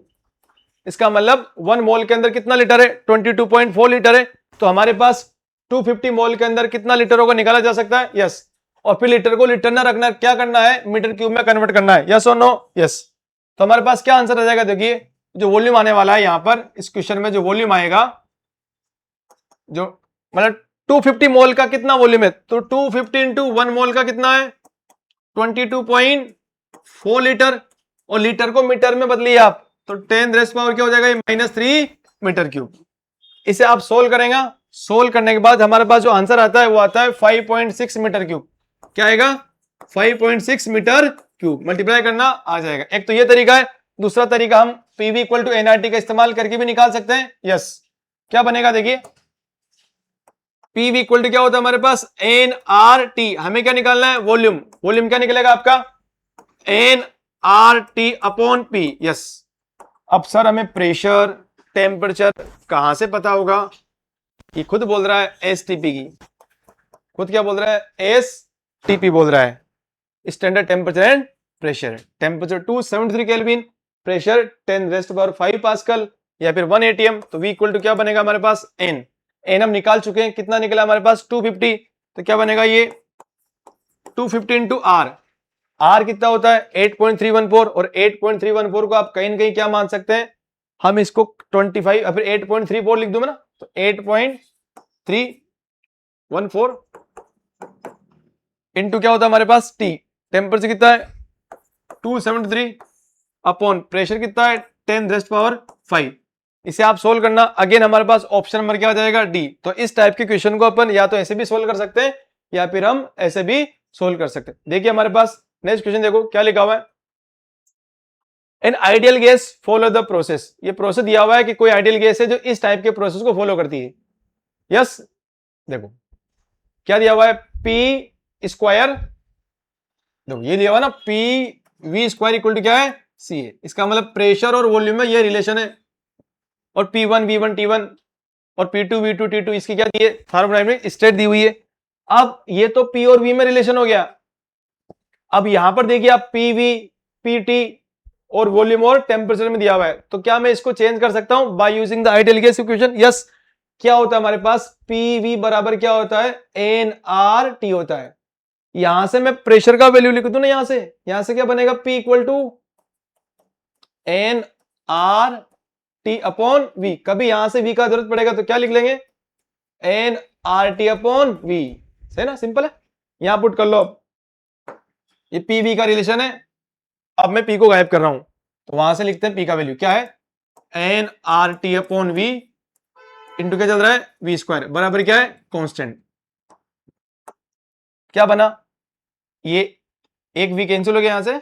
इसका मतलब 1 मोल के अंदर कितना लीटर है, 22.4 लीटर है। तो हमारे पास 250 मोल के अंदर कितना लीटर होगा निकाला जा सकता है, यस। और फिर लीटर को लीटर ना रखना, क्या करना है, मीटर क्यूब में कन्वर्ट करना है, यस और नो, यस। तो हमारे पास क्या आंसर आ जाएगा, देखिए जो वॉल्यूम आने वाला है यहां पर इस क्वेश्चन में, जो वॉल्यूम आएगा, जो मतलब 250 मोल का कितना वॉल्यूम है, तो 250 इंटू 1 मोल का कितना है 22.4 लीटर, और लीटर को मीटर में बदलिए आप, तो 10⁻⁻ क्या हो जाएगा, -3 मीटर क्यूब। इसे आप सोल्व करेंगे, सोल्व करने के बाद हमारे पास जो आंसर आता है वो आता है 5.6 मीटर क्यूब। क्या आएगा 5.6 मीटर क्यूब, मल्टीप्लाई करना आ जाएगा। एक तो ये तरीका है, दूसरा तरीका हम पीवी इक्वल टू एनआरटी का इस्तेमाल करके भी निकाल सकते हैं, यस। क्या बनेगा देखिए, पीवी इक्वल टू क्या होता है हमारे पास एनआरटी, हमें क्या निकालना है वॉल्यूम, वॉल्यूम क्या निकलेगा आपका एनआरटी अपॉन पी, यस। अब सर हमें प्रेशर टेम्परेचर कहां से पता होगा, ये खुद बोल रहा है एसटीपी की, खुद क्या बोल रहा है एसटीपी बोल रहा है, standard temperature and pressure. Temperature 273 kelvin, pressure 10⁵ pascal या फिर 1 atm, तो V इक्वल टू क्या बनेगा हमारे पास N, N हम निकाल चुके हैं, कितना निकला हमारे पास 250, तो क्या बनेगा ये 250 इंटू R, R कितना होता है 8.314, और 8.314 को आप कहीं ना कहीं क्या मान सकते हैं, हम इसको 25 या फिर 8.34 लिख दूं मैं ना, तो 8.314 इंटू क्या होता है हमारे पास T, टेम्परेचर कितना है 273 अपॉन प्रेशर कितना है 10⁵। इसे आप सोल्व करना, अगेन हमारे पास ऑप्शन नंबर क्या आ जाएगा डी। तो इस टाइप के क्वेश्चन को अपन या तो ऐसे भी सोल्व कर सकते हैं या फिर हम ऐसे भी सोल्व कर सकते हैं। देखिए हमारे पास नेक्स्ट क्वेश्चन देखो क्या लिखा हुआ है, an ideal gas follow the process. ये प्रोसेस दिया हुआ है कि कोई आइडियल गैस है जो इस टाइप के प्रोसेस को फॉलो करती है, यस। देखो क्या दिया हुआ है पी स्क्वायर, देखो ये दिया हुआ ना P V square equal to क्या है सी है, इसका मतलब प्रेशर और वॉल्यूम में ये रिलेशन है, और P1 V1 T1 और P2 V2 T2 इसकी क्या दी है थर्मोडायनामिक स्टेट दी हुई है। अब ये तो P और V में रिलेशन हो गया, अब यहां पर देखिए आप PV PT और वॉल्यूम और टेम्परेचर में दिया हुआ है, तो क्या मैं इसको चेंज कर सकता हूं by using the ideal gas equation, yes. क्या होता है हमारे पास PV बराबर क्या होता है nRT होता है। यहां से मैं प्रेशर का वैल्यू लिख दूं ना, यहां से क्या बनेगा P equal to N R T upon V. कभी यहां से वी का जरूरत पड़ेगा तो क्या लिख लेंगे, N R T upon V. सही ना, सिंपल है। यहां पुट कर लो। अब ये पी वी का रिलेशन है। अब मैं पी को गायब कर रहा हूं तो वहां से लिखते हैं पी का वैल्यू क्या है, N R T upon V into क्या चल रहा है, वी स्क्वायर बराबर क्या है, कांस्टेंट। क्या बना, ये एक वी कैंसिल हो गया, यहां से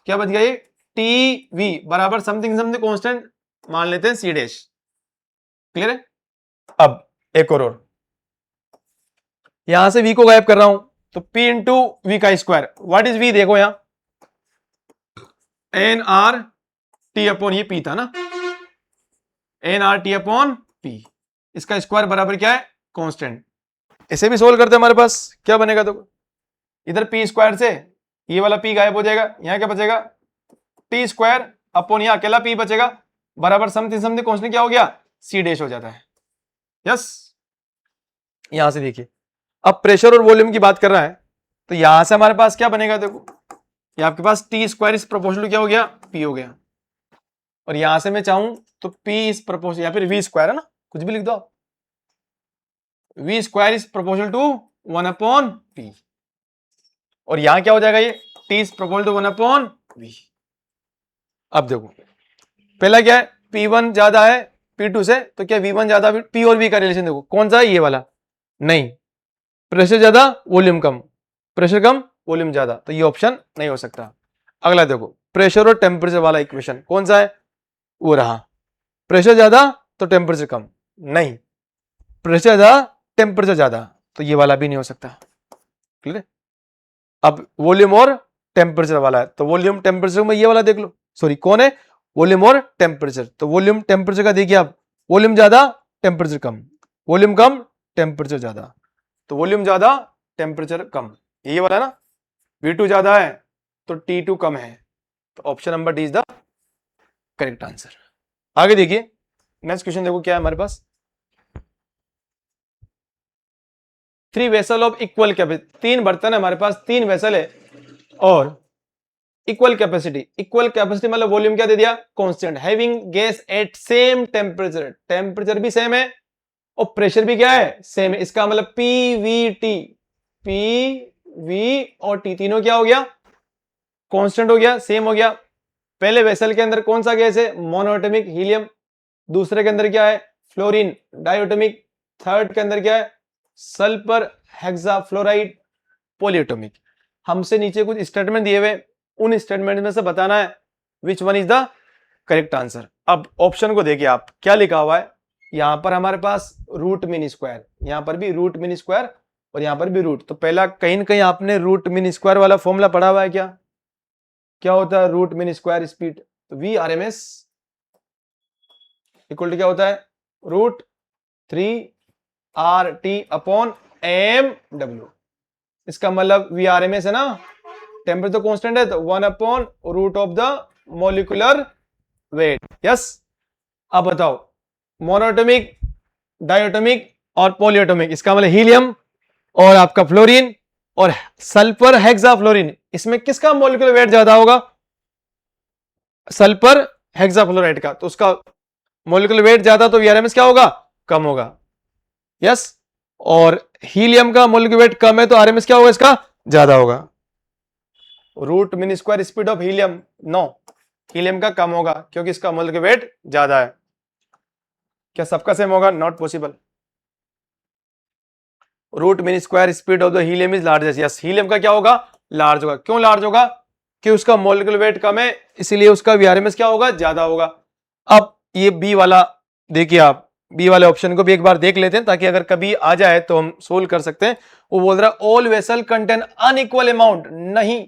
क्या बच गया, ये टी वी बराबर समथिंग समथिंग कांस्टेंट मान लेते हैं सी डैश। क्लियर है। अब एक और यहां से v को गायब कर रहा हूं तो p इंटू वी का स्क्वायर। व्हाट इज v, देखो यहां एन आर टी अपॉन, ये p था ना, N R T upon p, इसका स्क्वायर बराबर क्या है, कांस्टेंट। इसे भी सोल्व करते हैं, हमारे पास क्या बनेगा, तो इधर p स्क्वायर से ये वाला p गायब हो जाएगा, यहां क्या बचेगा, टी स्क्वायर अपॉन यहां अकेला p बचेगा बराबर समथिंग समथिंग कांस्टेंट क्या हो गया, c डैश हो जाता है। यस, यहां से देखिए अब प्रेशर और वॉल्यूम की बात कर रहा है तो यहां से हमारे पास क्या बनेगा, देखो ये आपके पास टी स्क्वायर इस प्रोपोर्शनल क्या हो गया, पी हो गया। और यहां से मैं चाहूं तो पी इस प्रोपोर्शनल या फिर वी स्क्वायर है ना, कुछ भी लिख दो, V square is proportional to 1 upon P. और यहां क्या हो जाएगा, ये T is proportional to 1 upon V. अब देखो पहला क्या है, P1 ज्यादा है P2 से, तो क्या V1 ज्यादा, P और V का रिलेशन देखो कौन सा है, ये वाला। नहीं, प्रेशर ज्यादा वॉल्यूम कम, प्रेशर कम वॉल्यूम ज्यादा, तो ये ऑप्शन नहीं हो सकता। अगला देखो प्रेशर और टेम्परेचर वाला इक्वेशन कौन सा है, वो रहा, प्रेशर ज्यादा तो टेम्परेचर कम, नहीं प्रेशर ज्यादा टेम्परेचर ज्यादा, तो ये वाला भी नहीं हो सकता। क्लियर है। अब वॉल्यूम और टेम्परेचर वाला है तो वॉल्यूम टेम्परेचर में ये वाला देख लो, सॉरी कौन है, वॉल्यूम और टेम्परेचर। तो वॉल्यूम टेम्परेचर का देखिए आप, वॉल्यूम ज्यादा टेम्परेचर कम, वॉल्यूम कम टेम्परेचर ज्यादा, तो वॉल्यूम ज्यादा टेम्परेचर कम, ये वाला ना, V2 ज्यादा है तो T2 कम है, तो option number D is the correct answer. आगे देखिए नेक्स्ट क्वेश्चन, देखो क्या है हमारे पास, 3 वेसल ऑफ इक्वल कैपेसिटी, 3 बर्तन है हमारे पास, 3 वेसल है और इक्वल कैपेसिटी। इक्वल कैपेसिटी मतलब वॉल्यूम क्या दे दिया, constant, having gas at same temperature, temperature भी सेम है और प्रेशर भी क्या है, सेम है। इसका मतलब PVT, PV और T तीनों क्या हो गया, कांस्टेंट हो गया, सेम हो गया। पहले वेसल के अंदर कौन सा गैस है, मोनोएटॉमिक हीलियम, दूसरे के अंदर क्या है, फ्लोरीन डाइएटॉमिक, थर्ड के अंदर क्या है, सल्फर हेक्साफ्लोराइड पॉलीएटॉमिक। हमसे नीचे कुछ स्टेटमेंट दिए हुए, उन स्टेटमेंट में से बताना है which one is the correct answer. अब ऑप्शन को देखिए आप, क्या लिखा हुआ है, यहां पर हमारे पास रूट मीन स्क्वायर, यहां पर भी रूट मीन स्क्वायर और यहां पर भी रूट। तो पहला कहीं ना कहीं आपने रूट मीन स्क्वायर वाला फॉर्मूला पढ़ा हुआ है क्या, क्या होता है रूट मीन स्क्वायर स्पीड, तो V R M S equal to क्या होता है, रूट 3RT अपॉन MW। इसका मतलब वी आर एम एस है ना, टेम्परेचर कांस्टेंट है तो 1 upon root of the molecular weight. Yes, अब बताओ मोनोएटॉमिक, डायटोमिक और पॉलीएटॉमिक, इसका मतलब हीलियम और आपका फ्लोरीन और सल्फर हेक्साफ्लोरीन, इसमें किसका मॉलिक्यूलर वेट ज्यादा होगा, सल्फर हेक्साफ्लोराइड का, तो उसका मॉलिक्यूलर वेट ज्यादा तो वीआरएमएस क्या होगा, कम होगा। यस, और हीलियम का मॉलिक्यूलर वेट कम है तो आरएमएस क्या होगा, इसका ज्यादा होगा। Root mean square speed of helium, no helium का कम होगा क्योंकि इसका मॉलिक्यूलर वेट ज्यादा है। क्या सबका सेम होगा, not possible. Root mean square speed of the helium is largest, yes helium का क्या होगा, लार्ज होगा। क्यों लार्ज होगा, कि उसका मॉलिक्यूलर वेट कम है इसीलिए उसका वीआरएमएस क्या होगा, ज्यादा होगा। अब ये बी वाला देखिए आप, बी वाले ऑप्शन को भी एक बार देख लेते हैं ताकि अगर कभी आ जाए तो हम सोल्व कर सकते हैं। वो बोल रहा है all vessel contain unequal amount, नहीं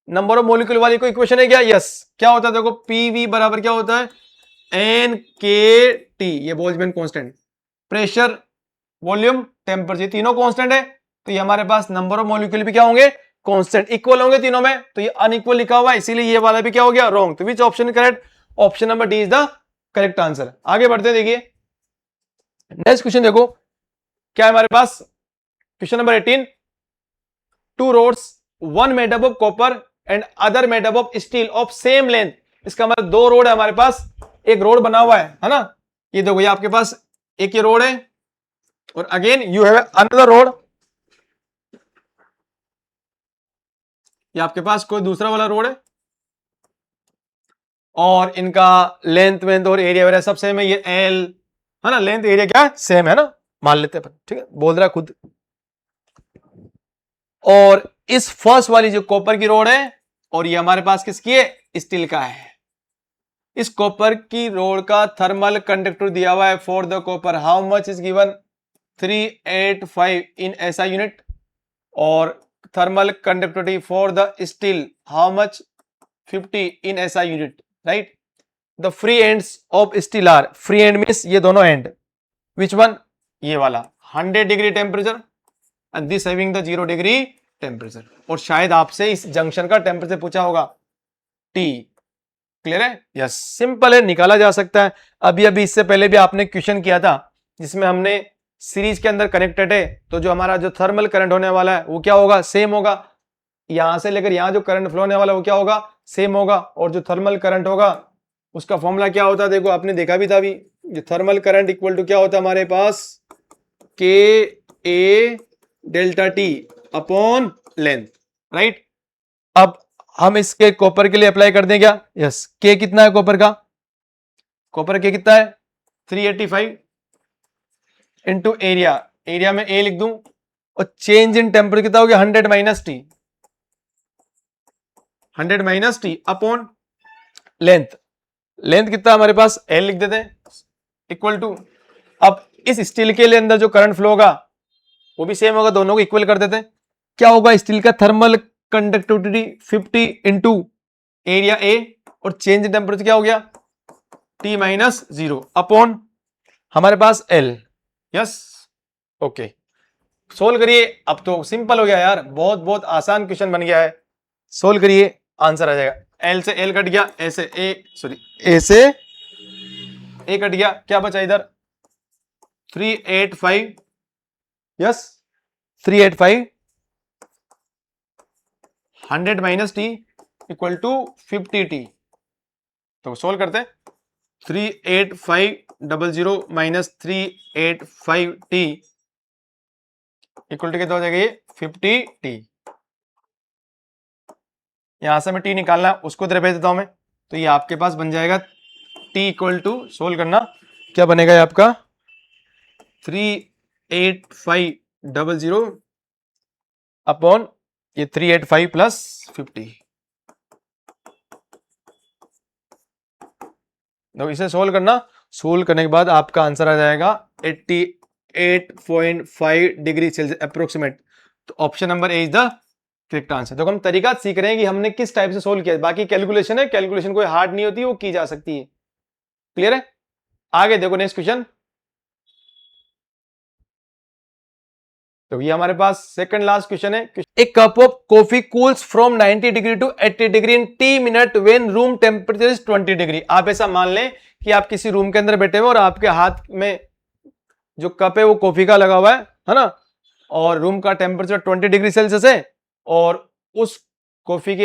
नंबर ऑफ मॉलिक्यूल वाली कोई इक्वेशन है क्या, यस क्या होता है, देखो पीवी बराबर क्या होता है, एन के टी, ये Boltzmann constant, pressure volume temperature तीनों कांस्टेंट है तो ये हमारे पास नंबर ऑफ मॉलिक्यूल भी क्या होंगे, कांस्टेंट, इक्वल होंगे तीनों में, तो ये अनइक्वल लिखा हुआ है इसीलिए ये वाला भी क्या हो गया, रॉन्ग। तो which option correct, option number D is the correct answer. आगे बढ़ते हैं, देखिए नेक्स्ट क्वेश्चन देखो क्या है हमारे पास, question number 18, 2 rods, one made up of copper and other made up of steel of same length इसका मतलब दो रोड है हमारे पास, एक रोड बना हुआ है ना, ये देखो ये आपके पास एक ये रोड है और again you have another road, ये आपके पास कोई दूसरा वाला रोड है और इनका लेंथ वेंथ और एरिया वगैरह सब सेम है, ये एल है ना, लेंथ एरिया क्या सेम है ना, मान लेते हैं, ठीक है, बोल रहा है खुद। और इस फर्स्ट वाली जो कॉपर की रोड है और ये हमारे पास किसकी है, स्टील का है। इस कॉपर की रोड का थर्मल कंडक्टर दिया हुआ है for the copper, how much is given 385 in SI unit, और thermal conductivity for the steel how much 50 in SI unit, right. The free ends of steel are, free end means ये दोनों end, which one, ये वाला 100 degree temperature end this having the 0 degree temperature, और शायद आपसे इस junction का temperature पूछा होगा टी, क्लियर है, यस, सिंपल है, निकाला जा सकता है। अभी अभी इससे पहले भी आपने क्वेश्चन किया था जिसमें हमने सीरीज के अंदर कनेक्टेड है, तो जो हमारा जो थर्मल करंट होने वाला है वो क्या होगा, सेम होगा, यहां से लेकर यहां जो करंट फ्लो होने वाला है वो क्या होगा, सेम होगा, और जो थर्मल करंट होगा उसका फॉर्मूला क्या होता है, देखो आपने देखा भी था अभी, जो थर्मल करंट इक्वल टू क्या होता है हमारे पास, K A delta T upon length, right. अब हम इसके कॉपर के लिए अप्लाई कर दें क्या, यस, के कितना है कॉपर का, कॉपर के कितना है 385 इंटू एरिया, एरिया में ए लिख दूं, और चेंज इन टेम्परेचर कितना हो गया 100 minus T, 100 minus T upon length, length कितना हमारे पास एल लिख देते हैं, इक्वल टू, अब इस स्टील के लिए अंदर जो करंट फ्लो होगा वो भी सेम होगा, दोनों को इक्वल कर देते हैं, क्या होगा स्टील का thermal conductivity 50 into area A, और चेंज इन टेम्परेचर क्या हो गया टी माइनस 0 अपॉन हमारे पास एल, यस, ओके, सोल्व करिए, अब तो सिंपल हो गया यार, बहुत बहुत आसान क्वेश्चन बन गया है, सोल्व करिए आंसर आ जाएगा, एल से एल कट गया, ए से ए, सॉरी ए से ए कट गया, क्या बचा इधर 385, yes 385, 100 minus T equal to 50 T, तो सोल्व करते हैं, 38500 माइनस 385 टी इक्वल टू कितना हो जाएगा ये 50 टी, यहां से मैं टी निकालना है उसको इधर भेज देता हूं मैं, तो ये आपके पास बन जाएगा टी इक्वल टू, सोल्व करना क्या बनेगा ये आपका 38500 अपॉन ये 385 प्लस 50, तो इसे सोल्व करना, सोल्व करने के बाद आपका आंसर आ जाएगा 88.5 डिग्री सेल्सियस अप्रोक्सीमेट, तो option number A is the correct answer. देखो हम तरीका सीख रहे हैं कि हमने किस टाइप से सोल्व किया, बाकी कैलकुलेशन है, कैलकुलेशन कोई हार्ड नहीं होती, वो की जा सकती है, क्लियर है। आगे देखो नेक्स्ट क्वेश्चन, तो ये हमारे पास सेकंड लास्ट क्वेश्चन है, एक cup of coffee cools from 90 degree to 80 degree in T minute when room temperature is 20 degree. आप ऐसा मान लें कि आप किसी रूम के अंदर बैठे हुए और आपके हाथ में जो कप है वो कॉफी का लगा हुआ है ना, और रूम का टेम्परेचर 20 डिग्री सेल्सियस है, और उस कॉफी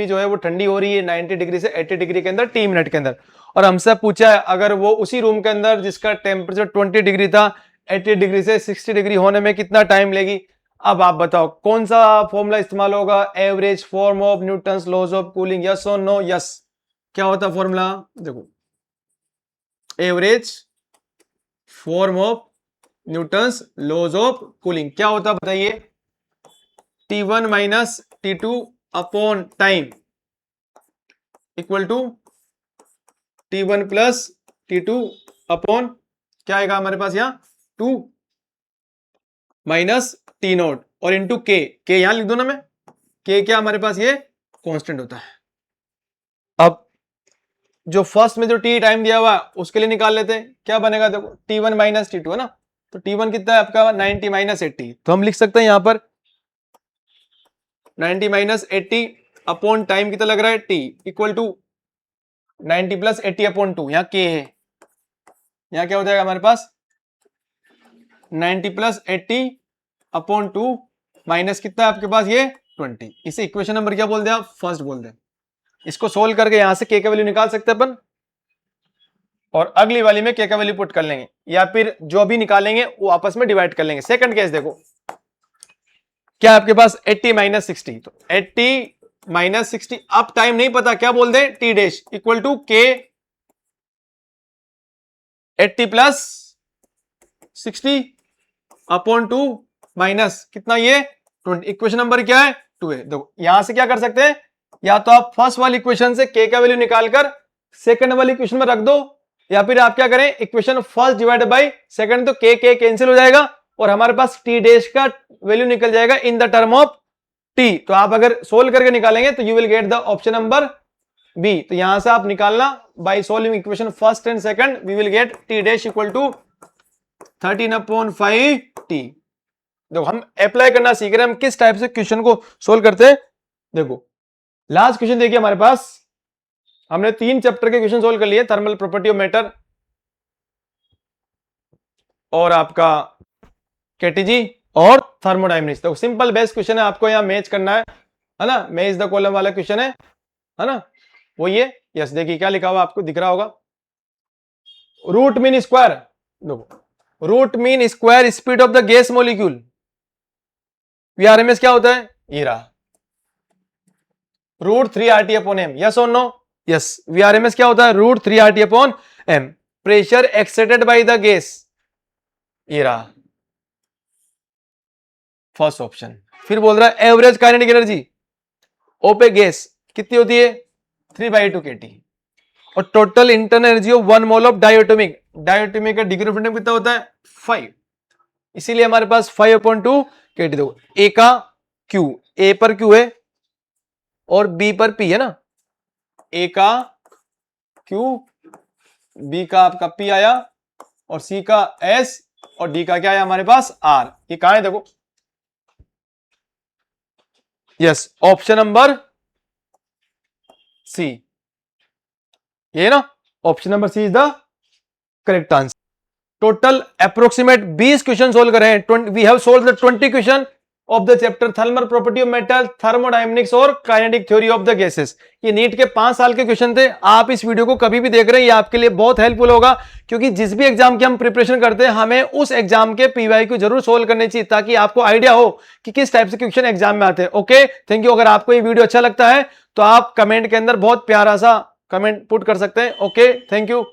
जो है वो ठंडी हो रही है 90 डिग्री से 80 डिग्री के अंदर टी मिनट के अंदर, और हमसे पूछा है अगर वो उसी रूम के अंदर जिसका टेम्परेचर 20 डिग्री था 80 डिग्री से 60 डिग्री होने में कितना टाइम लेगी। अब आप बताओ कौन सा फॉर्मूला इस्तेमाल होगा, average form of Newton's laws of cooling, yes और नो, यस, क्या होता फॉर्मूला, देखो average form of Newton's laws of cooling क्या होता बताइए, T1 minus T2 upon time equal to T1 plus T2 upon क्या आएगा हमारे पास यहाँ 2 माइनस टी नोट और इंटू के यहां लिख दो ना मैं, के क्या हमारे पास ये कांस्टेंट होता है। अब जो फर्स्ट में जो टी टाइम दिया हुआ उसके लिए निकाल लेते हैं, क्या बनेगा देखो T1 माइनस T2 है ना, तो T1 कितना है आपका 90 माइनस 80, तो हम लिख सकते हैं यहां पर 90 माइनस 80 अपॉन टाइम कितना लग रहा है T equal to 90 plus 80 upon 2, यहाँ के है, यहाँ क्या हो जाएगा हमारे पास 90 प्लस 80 अपॉन 2 माइनस कितना है आपके पास ये 20, इसे इक्वेशन नंबर क्या बोल दे आप फर्स्ट बोल दे, इसको सोल्व करके यहां से के का वैल्यू निकाल सकते हैं अपन, और अगली वाली में के का वैल्यू पुट कर लेंगे, या फिर जो भी निकालेंगे वो आपस में डिवाइड कर लेंगे। सेकंड केस देखो, क्या आपके पास 80 माइनस 60, तो 80 माइनस 60, अब टाइम नहीं पता, क्या बोल दे, टी डैश इक्वल टू के 80 प्लस 60 अपॉन 2 माइनस कितना, ये 20। इक्वेशन नंबर क्या है, 2 है। देखो यहां से क्या कर सकते हैं, या तो आप फर्स्ट वाली इक्वेशन से के का वैल्यू निकालकर सेकंड वाली इक्वेशन में रख दो, या फिर आप क्या करें, equation first divide by second, तो के कैंसिल हो जाएगा और हमारे पास टी डैश का वैल्यू निकल जाएगा in the term of T. तो आप अगर सोल्व करके निकालेंगे तो you will get the option number B. तो यहां से आप निकालना, by solving equation first and second we will get T dash equal to 13/5 T. देखो हम अप्लाई करना सीख रहे हैं, हम किस टाइप से क्वेश्चन को सोल्व करते हैं। देखो लास्ट क्वेश्चन देखिए, हमारे पास हमने 3 चैप्टर के क्वेश्चन सोल्व कर लिए, थर्मल प्रॉपर्टी ऑफ मैटर और आपका केटीजी और थर्मोडायनेमिक्स। तो सिंपल बेस्ट क्वेश्चन है, आपको यहां मैच करना है ना, मैच द कॉलम वाला क्वेश्चन है ना, वो ये। यस देखिए क्या लिखा हुआ आपको दिख रहा होगा, रूट मीन स्क्वायर। देखो root mean square speed of the gas molecule, VRMS क्या होता है, ये रहा, √3 RT/m। यस और नो, यस। वीआरएमएस क्या होता है, √3 RT/m। Pressure exerted by the gas, ये रहा फर्स्ट ऑप्शन। फिर बोल रहा है average kinetic energy of gas कितनी होती है, 3/2 kT। और total internal energy of 1 mole of diatomic, diatomic का डिग्री ऑफ फ्रीडम कितना होता है, 5, इसीलिए हमारे पास 5/2 kT। देखो ए का Q, ए पर Q है और बी पर P है ना, ए का Q, बी का आपका P आया और सी का S और डी का क्या आया हमारे पास R। ये कहां है देखो, यस ऑप्शन नंबर सी, ये ना option number C is the correct answer. Total approximate 20 question solve करे हैं। We have solve the 20 question of the chapter thermal property of metal, thermodynamics और kinetic theory of the gases. ये NEET के 5 साल के question थे। आप इस वीडियो को कभी भी देख रहे हैं, ये आपके लिए बहुत हेल्पफुल होगा, क्योंकि जिस भी एग्जाम की हम प्रिपरेशन करते हैं हमें उस एग्जाम के पीवाईक्यू जरूर सोल्व करने चाहिए, ताकि आपको आइडिया हो कि किस टाइप से क्वेश्चन एग्जाम में आते हैं। Okay thank you. अगर आपको ये वीडियो अच्छा लगता है तो आप कमेंट के अंदर बहुत प्यारा सा कमेंट पुट कर सकते हैं। Okay thank you.